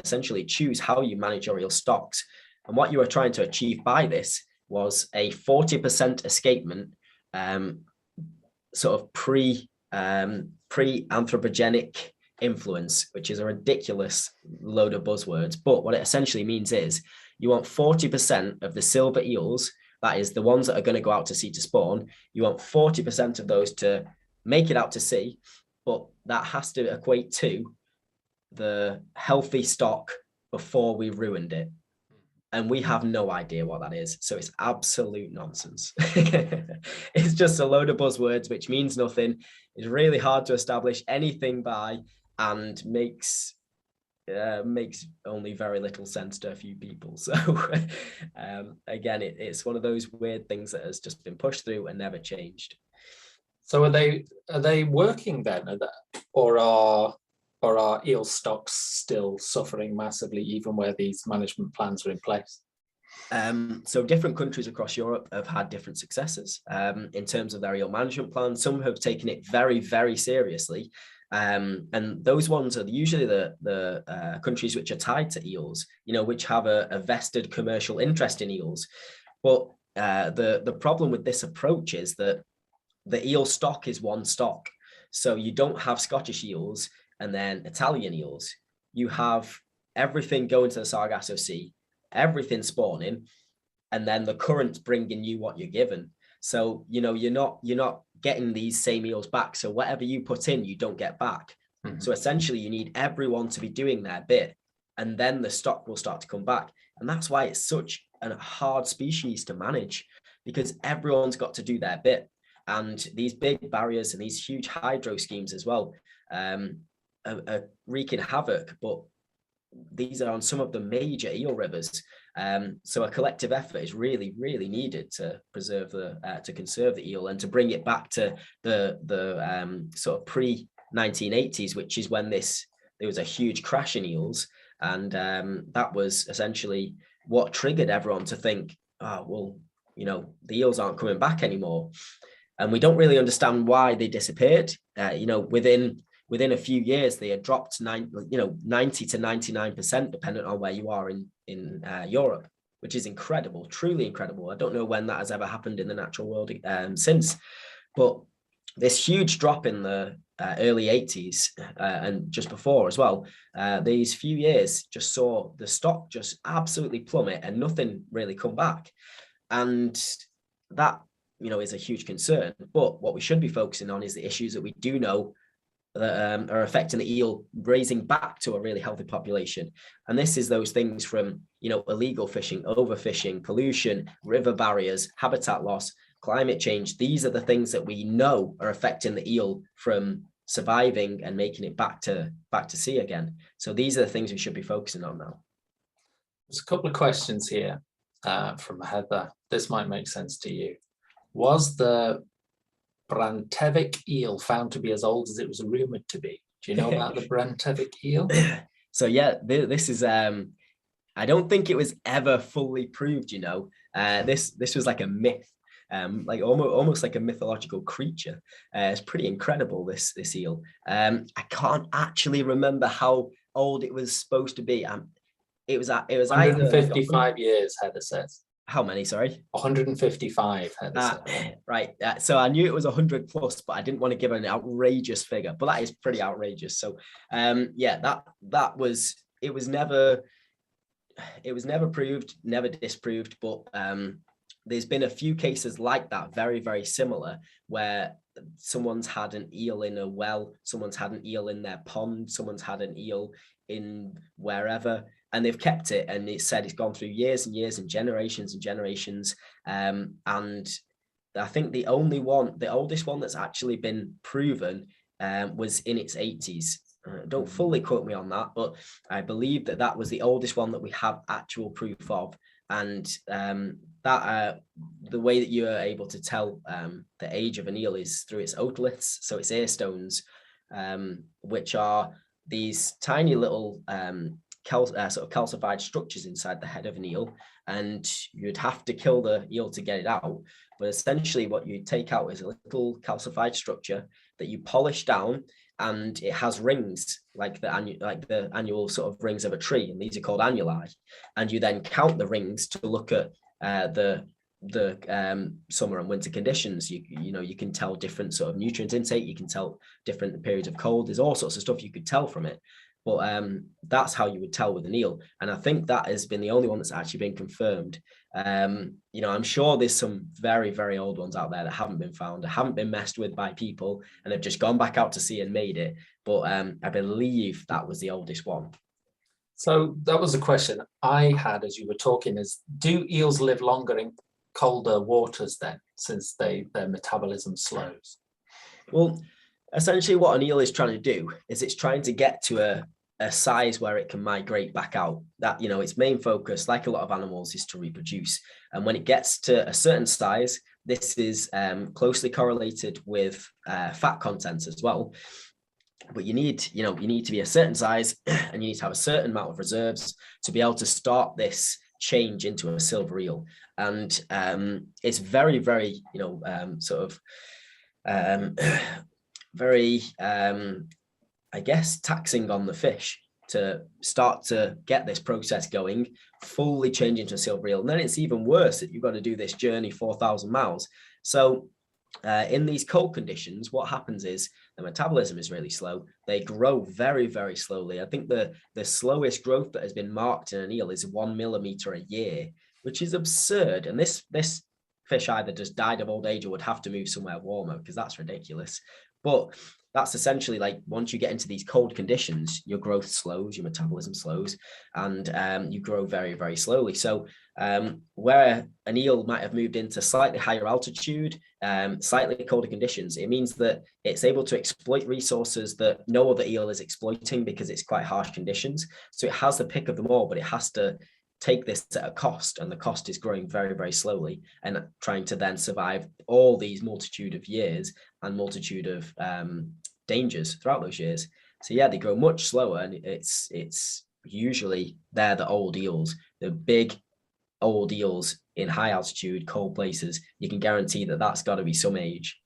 essentially choose how you manage your eel stocks. And what you were trying to achieve by this was a 40% escapement, sort of pre-anthropogenic influence, which is a ridiculous load of buzzwords. But what it essentially means is you want 40% of the silver eels, that is the ones that are going to go out to sea to spawn, you want 40% of those to make it out to sea, but that has to equate to the healthy stock before we ruined it. and we have no idea what that is. So it's absolute nonsense. It's just a load of buzzwords, which means nothing. It's really hard to establish anything by, and makes only very little sense to a few people. So again, it's one of those weird things that has just been pushed through and never changed. So are they working then, or are eel stocks still suffering massively, even where these management plans are in place? So different countries across Europe have had different successes in terms of their eel management plans. Some have taken it very, very seriously. And those ones are usually the countries which are tied to eels, which have a vested commercial interest in eels. But the problem with this approach is that the eel stock is one stock. So you don't have Scottish eels and then Italian eels. You have everything going to the Sargasso Sea, everything spawning, and then the current's bringing you what you're given. So, you're not getting these same eels back. So whatever you put in, you don't get back. Mm-hmm. So essentially you need everyone to be doing their bit, and then the stock will start to come back. And that's why it's such a hard species to manage, because everyone's got to do their bit. And these big barriers and these huge hydro schemes as well are wreaking havoc. But these are on some of the major eel rivers. So a collective effort is really, really needed to preserve to conserve the eel and to bring it back to the sort of pre-1980s, which is when there was a huge crash in eels. And that was essentially what triggered everyone to think, the eels aren't coming back anymore. And we don't really understand why they disappeared. Within a few years, they had dropped 90 to 99%, depending on where you are in Europe, which is incredible, truly incredible. I don't know when that has ever happened in the natural world since, but this huge drop in the early 80s and just before as well, these few years just saw the stock just absolutely plummet and nothing really come back. And that, is a huge concern. But what we should be focusing on is the issues that we do know that are affecting the eel raising back to a really healthy population. And this is those things from, illegal fishing, overfishing, pollution, river barriers, habitat loss, climate change. These are the things that we know are affecting the eel from surviving and making it back to sea again. So these are the things we should be focusing on now. There's a couple of questions here from Heather. This might make sense to you. Was the Brantevik eel found to be as old as it was rumored to be? Do you know about the Brantevik eel? So yeah, this is I don't think it was ever fully proved. This was like a myth, like almost like a mythological creature. It's pretty incredible, this eel. I can't actually remember how old it was supposed to be. It was 155 years, Heather says. How many, sorry? 155, Heather said. Right. So I knew it was 100 plus, but I didn't want to give an outrageous figure, but that is pretty outrageous. So that was, it was never proved, never disproved, but there's been a few cases like that, very, very similar, where someone's had an eel in a well, someone's had an eel in their pond, someone's had an eel in wherever, and they've kept it, and it's said it's gone through years and years and generations, and I think the oldest one that's actually been proven was in its 80s. Don't fully quote me on that, but I believe that was the oldest one that we have actual proof of. And that the way that you are able to tell the age of an eel is through its otoliths, so its ear stones, which are these tiny little sort of calcified structures inside the head of an eel, and you'd have to kill the eel to get it out. But essentially what you take out is a little calcified structure that you polish down, and it has rings like the annual sort of rings of a tree, and these are called annuli. And you then count the rings to look at the summer and winter conditions. You can tell different sort of nutrient intake, you can tell different periods of cold. There's all sorts of stuff you could tell from it. But that's how you would tell with an eel. And I think that has been the only one that's actually been confirmed. I'm sure there's some very, very old ones out there that haven't been found, haven't been messed with by people, and have just gone back out to sea and made it. But I believe that was the oldest one. So that was a question I had as you were talking, is do eels live longer in colder waters then, since their metabolism slows? Well, essentially what an eel is trying to do is it's trying to get to a size where it can migrate back out. That, its main focus, like a lot of animals, is to reproduce. And when it gets to a certain size, this is closely correlated with fat content as well. But you need to be a certain size and you need to have a certain amount of reserves to be able to start this change into a silver eel. And it's very, very, very, I guess, taxing on the fish to start to get this process going, fully change into a silver eel. And then it's even worse that you've got to do this journey 4,000 miles. So in these cold conditions, what happens is the metabolism is really slow. They grow very, very slowly. I think the slowest growth that has been marked in an eel is 1 millimeter a year, which is absurd. And this fish either just died of old age or would have to move somewhere warmer, because that's ridiculous. But that's essentially like, once you get into these cold conditions, your growth slows, your metabolism slows, and you grow very, very slowly. So where an eel might have moved into slightly higher altitude, slightly colder conditions, it means that it's able to exploit resources that no other eel is exploiting because it's quite harsh conditions. So it has the pick of them all, but it has to take this at a cost, and the cost is growing very, very slowly and trying to then survive all these multitude of years and multitude of dangers throughout those years. So yeah, they grow much slower, and it's usually they're the old eels, the big old eels in high altitude, cold places. You can guarantee that that's got to be some age.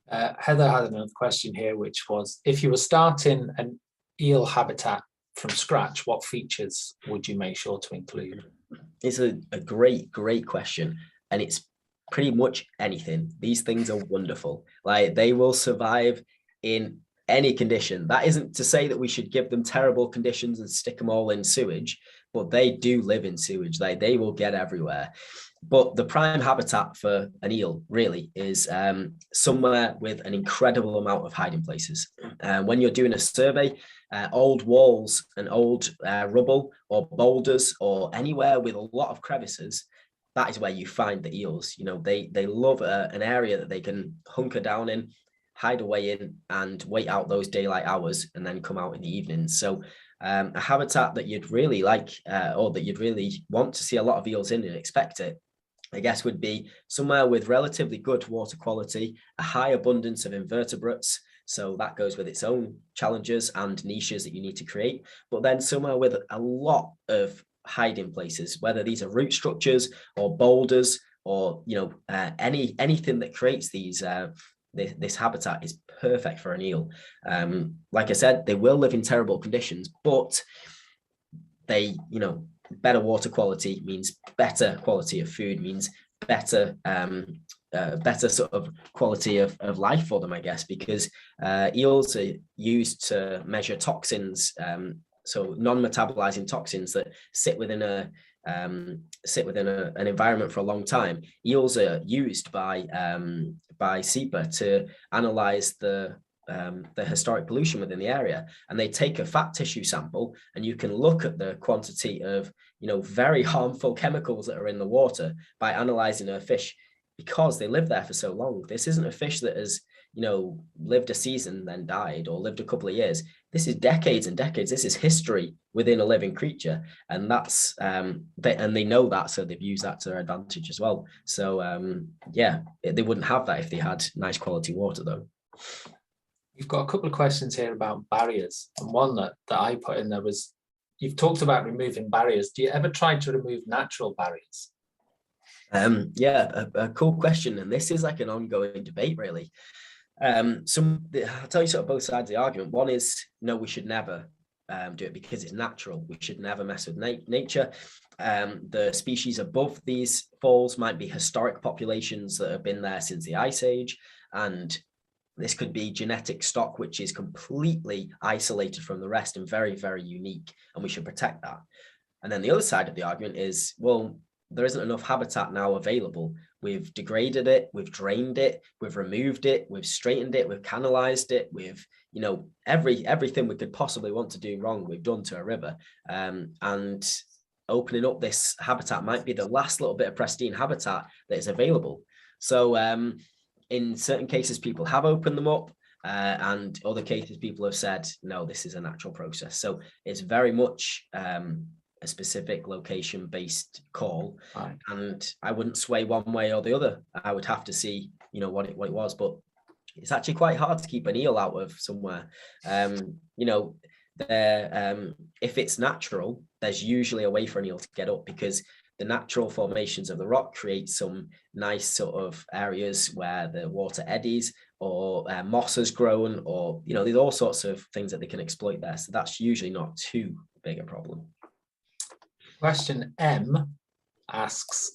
Heather had another question here, which was, if you were starting an eel habitat from scratch, what features would you make sure to include? It's a great question, and it's pretty much anything. These things are wonderful. Like, they will survive in any condition. That isn't to say that we should give them terrible conditions and stick them all in sewage, but they do live in sewage. Like, they will get everywhere. But the prime habitat for an eel really is somewhere with an incredible amount of hiding places. When you're doing a survey, old walls and old rubble or boulders or anywhere with a lot of crevices, that is where you find the eels. They love an area that they can hunker down in, hide away in, and wait out those daylight hours and then come out in the evenings. So a habitat that you'd really like, or that you'd really want to see a lot of eels in and expect it, I guess, would be somewhere with relatively good water quality, a high abundance of invertebrates. So that goes with its own challenges and niches that you need to create, but then somewhere with a lot of hiding places, whether these are root structures or boulders or anything that creates these this habitat is perfect for an eel. Like I said, they will live in terrible conditions, but they, better water quality means better quality of food, means better better sort of quality of life for them, I guess, because eels are used to measure toxins, so non-metabolizing toxins that sit within an environment for a long time. Eels are used by SEPA to analyze the historic pollution within the area, and they take a fat tissue sample, and you can look at the quantity of very harmful chemicals that are in the water by analyzing a fish, because they live there for so long. This isn't a fish that has lived a season then died, or lived a couple of years. This is decades and decades. This is history within a living creature, and that's and they know that, so they've used that to their advantage as well. So yeah, they wouldn't have that if they had nice quality water, though. You've got a couple of questions here about barriers, and one that I put in there was, you've talked about removing barriers. Do you ever try to remove natural barriers? Yeah, a cool question, and this is like an ongoing debate, really. I'll tell you sort of both sides of the argument. One is, no, we should never do it because it's natural. We should never mess with nature. The species above these falls might be historic populations that have been there since the Ice Age, and this could be genetic stock which is completely isolated from the rest and very, very unique, and we should protect that. And then the other side of the argument is, well, there isn't enough habitat now available. We've degraded it, we've drained it, we've removed it, we've straightened it, we've canalized it, we've everything we could possibly want to do wrong, we've done to a river. And opening up this habitat might be the last little bit of pristine habitat that is available. So in certain cases, people have opened them up, and other cases, people have said, no, this is a natural process. So it's very much a specific location-based call, right. And I wouldn't sway one way or the other. I would have to see, what it was, but it's actually quite hard to keep an eel out of somewhere. If it's natural, there's usually a way for an eel to get up, because the natural formations of the rock create some nice sort of areas where the water eddies, or moss has grown, or, there's all sorts of things that they can exploit there. So that's usually not too big a problem. Question M asks,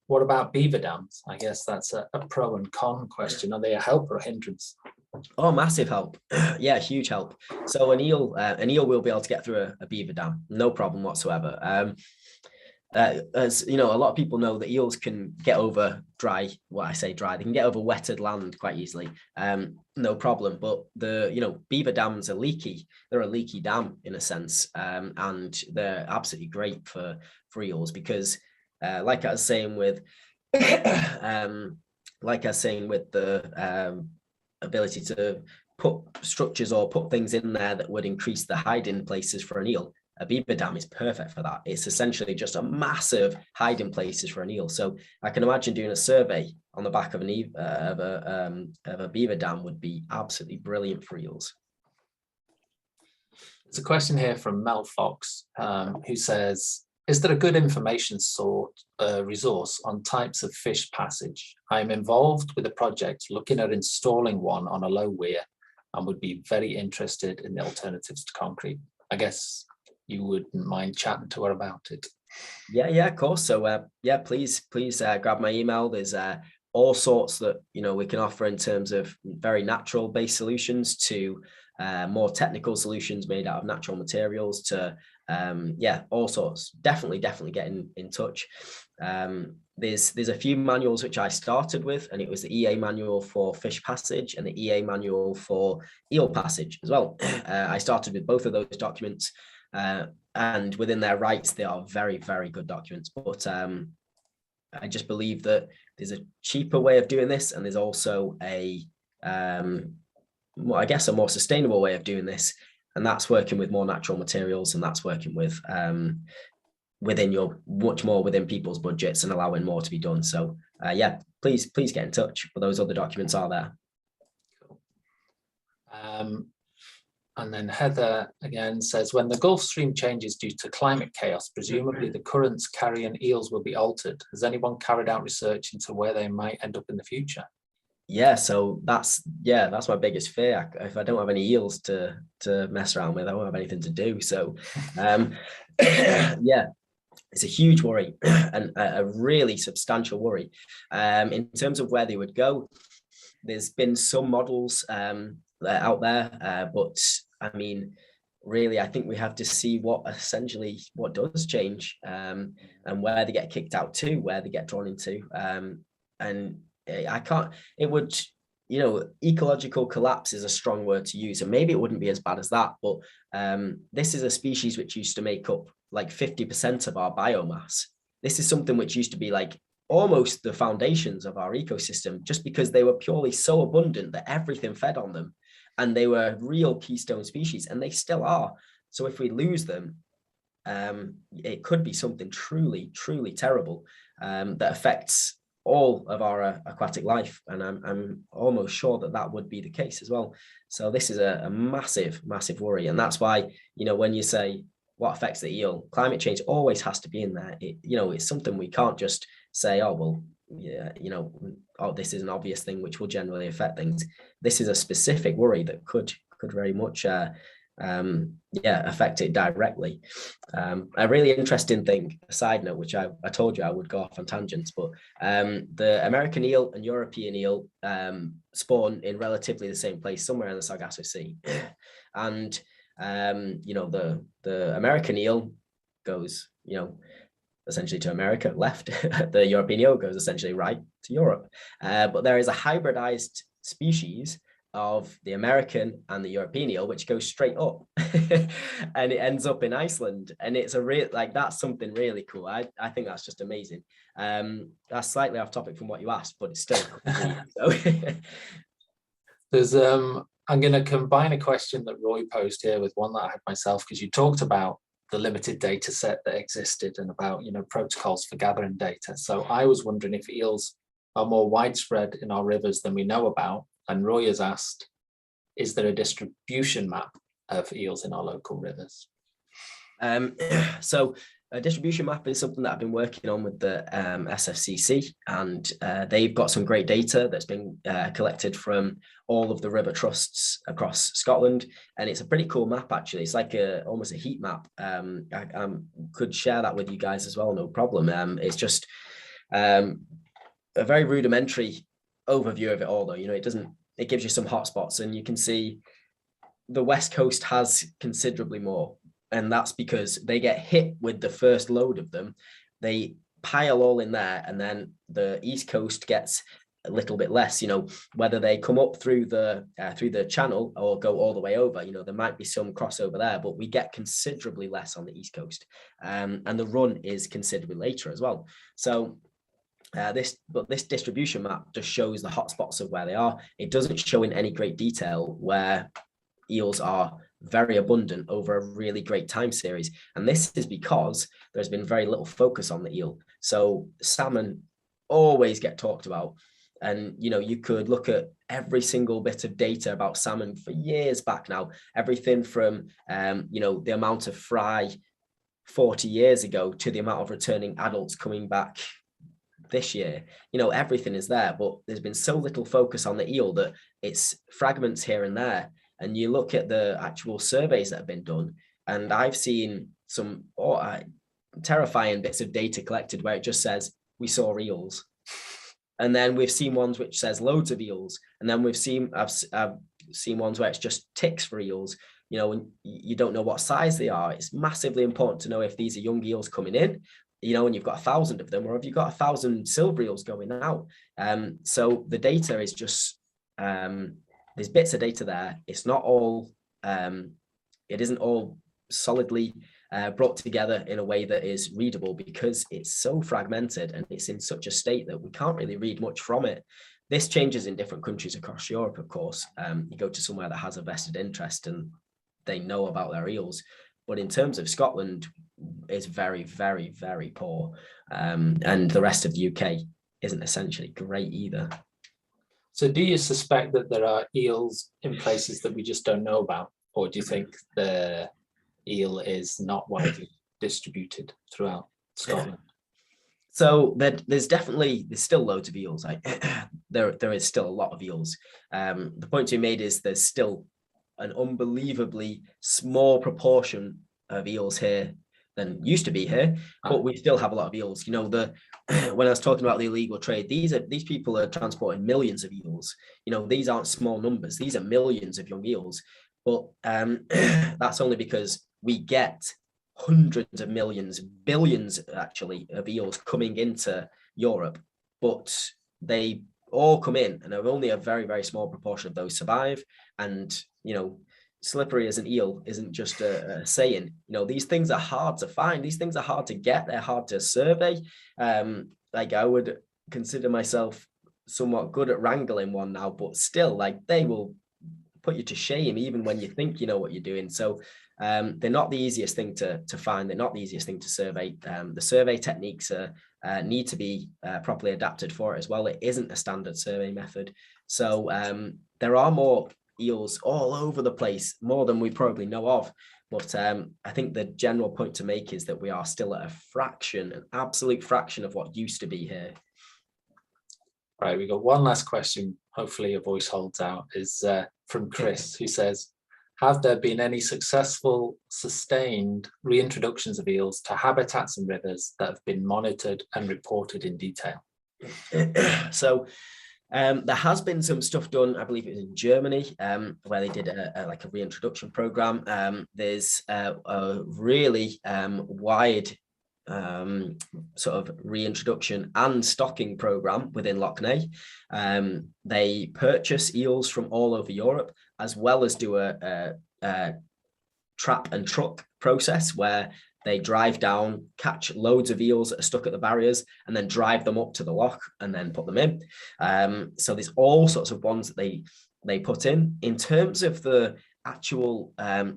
what about beaver dams? I guess that's a pro and con question. Are they a help or a hindrance? Oh, massive help. Yeah, huge help. So an eel will be able to get through a beaver dam, no problem whatsoever. As a lot of people know that eels can get over dry, they can get over wetted land quite easily, no problem. But beaver dams are leaky. They're a leaky dam in a sense, and they're absolutely great for eels, because like I was saying with the ability to put structures or put things in there that would increase the hiding places for an eel. A beaver dam is perfect for that. It's essentially just a massive hiding places for an eel. So I can imagine doing a survey on the back of a beaver dam would be absolutely brilliant for eels. There's a question here from Mel Fox, who says, is there a good information resource on types of fish passage? I am involved with a project looking at installing one on a low weir and would be very interested in the alternatives to concrete. I guess you wouldn't mind chatting to her about it. Yeah, of course. So please grab my email. There's all sorts that we can offer in terms of very natural based solutions to more technical solutions made out of natural materials to all sorts. Definitely get in touch. There's a few manuals which I started with, and it was the EA manual for fish passage and the EA manual for eel passage as well. I started with both of those documents, and within their rights, they are very, very good documents. But I just believe that there's a cheaper way of doing this, and there's also a more sustainable way of doing this, and that's working with more natural materials, and that's working with within people's budgets and allowing more to be done. So please get in touch. But those other documents are there. Cool. And then Heather again says, when the Gulf Stream changes due to climate chaos, presumably the currents carrying eels will be altered. Has anyone carried out research into where they might end up in the future? Yeah, so that's my biggest fear. If I don't have any eels to mess around with, I won't have anything to do. So it's a huge worry and a really substantial worry. In terms of where they would go, there's been some models out there, but I mean, really, I think we have to see what does change, and where they get kicked out to, where they get drawn into, and ecological collapse is a strong word to use, and maybe it wouldn't be as bad as that, but this is a species which used to make up like 50% of our biomass. This is something which used to be like almost the foundations of our ecosystem, just because they were purely so abundant that everything fed on them, and they were real keystone species, and they still are. So if we lose them, it could be something truly, truly terrible that affects all of our aquatic life, and I'm almost sure that would be the case as well. So this is a massive, massive worry, and that's why when you say what affects the eel, climate change always has to be in there. It's something we can't just say, oh well, this is an obvious thing which will generally affect things. This is a specific worry that could very much affect it directly. A really interesting thing, a side note, which I told you I would go off on tangents, but the American eel and European eel spawn in relatively the same place, somewhere in the Sargasso Sea, and the American eel goes essentially to America, left. The European eel goes essentially right to Europe, but there is a hybridized species of the American and the European eel, which goes straight up and it ends up in Iceland. And it's a real, like, that's something really cool. I think that's just amazing. That's slightly off topic from what you asked, but it's still cool. So. There's I'm going to combine a question that Roy posed here with one that I had myself, because you talked about the limited data set that existed and about, you know, protocols for gathering data. So I was wondering if eels are more widespread in our rivers than we know about. And Roy has asked, is there a distribution map of eels in our local rivers? So a distribution map is something that I've been working on with the SFCC, and they've got some great data that's been collected from all of the river trusts across Scotland, and it's a pretty cool map actually. It's like almost a heat map. I could share that with you guys as well, no problem. It's just a very rudimentary overview of it all, though. You know, it gives you some hotspots, and you can see the West Coast has considerably more. And that's because they get hit with the first load of them. They pile all in there, and then the East Coast gets a little bit less. You know, whether they come up through the channel or go all the way over, you know, there might be some crossover there, but we get considerably less on the East Coast. And the run is considerably later as well. So this distribution map just shows the hotspots of where they are. It doesn't show in any great detail where eels are very abundant over a really great time series. And this is because there's been very little focus on the eel. So salmon always get talked about. And, you know, you could look at every single bit of data about salmon for years back now, everything from, you know, the amount of fry 40 years ago to the amount of returning adults coming back this year. You know, everything is there, but there's been so little focus on the eel that it's fragments here and there. And you look at the actual surveys that have been done, and I've seen some terrifying bits of data collected where it just says, we saw eels. And then we've seen ones which says loads of eels. And then I've seen ones where it's just ticks for eels, you know, and you don't know what size they are. It's massively important to know if these are young eels coming in, you know, and you've got 1,000 of them, or have you got 1,000 silver eels going out? So the data is just, there's bits of data there. It's not all, it isn't all solidly brought together in a way that is readable, because it's so fragmented and it's in such a state that we can't really read much from it. This changes in different countries across Europe, of course. You go to somewhere that has a vested interest and they know about their eels. But in terms of Scotland, it's very, very, very poor. And the rest of the UK isn't essentially great either. So do you suspect that there are eels in places that we just don't know about? Or do you think the eel is not widely distributed throughout Scotland? So there's still loads of eels. There is still a lot of eels. The point to be made is there's still an unbelievably small proportion of eels here than used to be here, but we still have a lot of eels. You know, when I was talking about the illegal trade, these people are transporting millions of eels. You know, these aren't small numbers. These are millions of young eels. But that's only because we get hundreds of millions, billions actually, of eels coming into Europe, but they all come in, and only a very, very small proportion of those survive. And, you know, slippery as an eel isn't just a saying. You know, these things are hard to find. These things are hard to get. They're hard to survey. Like, I would consider myself somewhat good at wrangling one now, but still, like, they will put you to shame even when you think you know what you're doing. So they're not the easiest thing to find. They're not the easiest thing to survey. The survey techniques need to be properly adapted for it as well. It isn't a standard survey method. So there are more eels all over the place, more than we probably know of. But I think the general point to make is that we are still at a fraction, an absolute fraction of what used to be here. Right, we got one last question. Hopefully your voice holds out. Is from Chris, who says, have there been any successful, sustained reintroductions of eels to habitats and rivers that have been monitored and reported in detail? So there has been some stuff done, I believe it was in Germany, where they did a reintroduction program. There's a really wide sort of reintroduction and stocking program within Lough Neagh. They purchase eels from all over Europe, as well as do a trap and truck process where they drive down, catch loads of eels that are stuck at the barriers, and then drive them up to the loch and then put them in. So there's all sorts of ones that they put in. In terms of the actual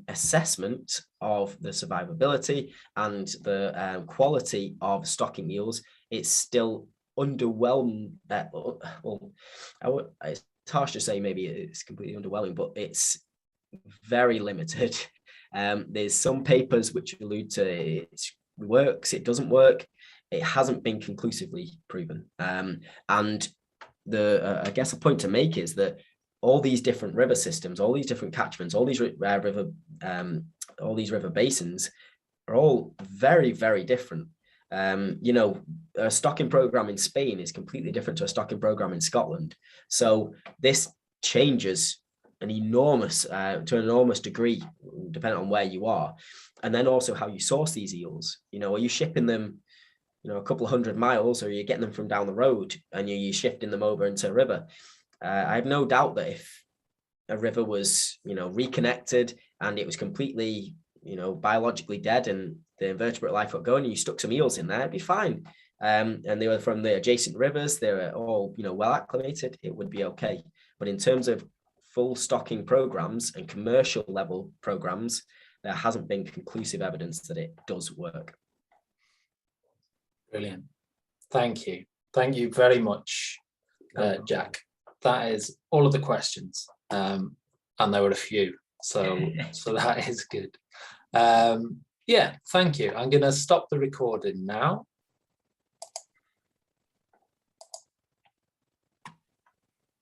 assessment of the survivability and the quality of stocking eels, it's still underwhelming. It's harsh to say maybe it's completely underwhelming, but it's very limited. There's some papers which allude to it works, it doesn't work. It hasn't been conclusively proven. And I guess a point to make is that all these different river systems, all these different catchments, all these river basins are all very, very different. A stocking program in Spain is completely different to a stocking program in Scotland. So this changes to an enormous degree, depending on where you are. And then also how you source these eels. Are you shipping them, a couple of 100 miles, or are you getting them from down the road and you're shifting them over into a river? I have no doubt that if a river was, reconnected and it was completely, biologically dead and the invertebrate life got going and you stuck some eels in there, it'd be fine. And they were from the adjacent rivers, they were all, well acclimated, it would be okay. But in terms of full stocking programs and commercial level programs, there hasn't been conclusive evidence that it does work. Brilliant. Thank you. Thank you very much, Jack. That is all of the questions, and there were a few, so that is good. Yeah, thank you. I'm going to stop the recording now.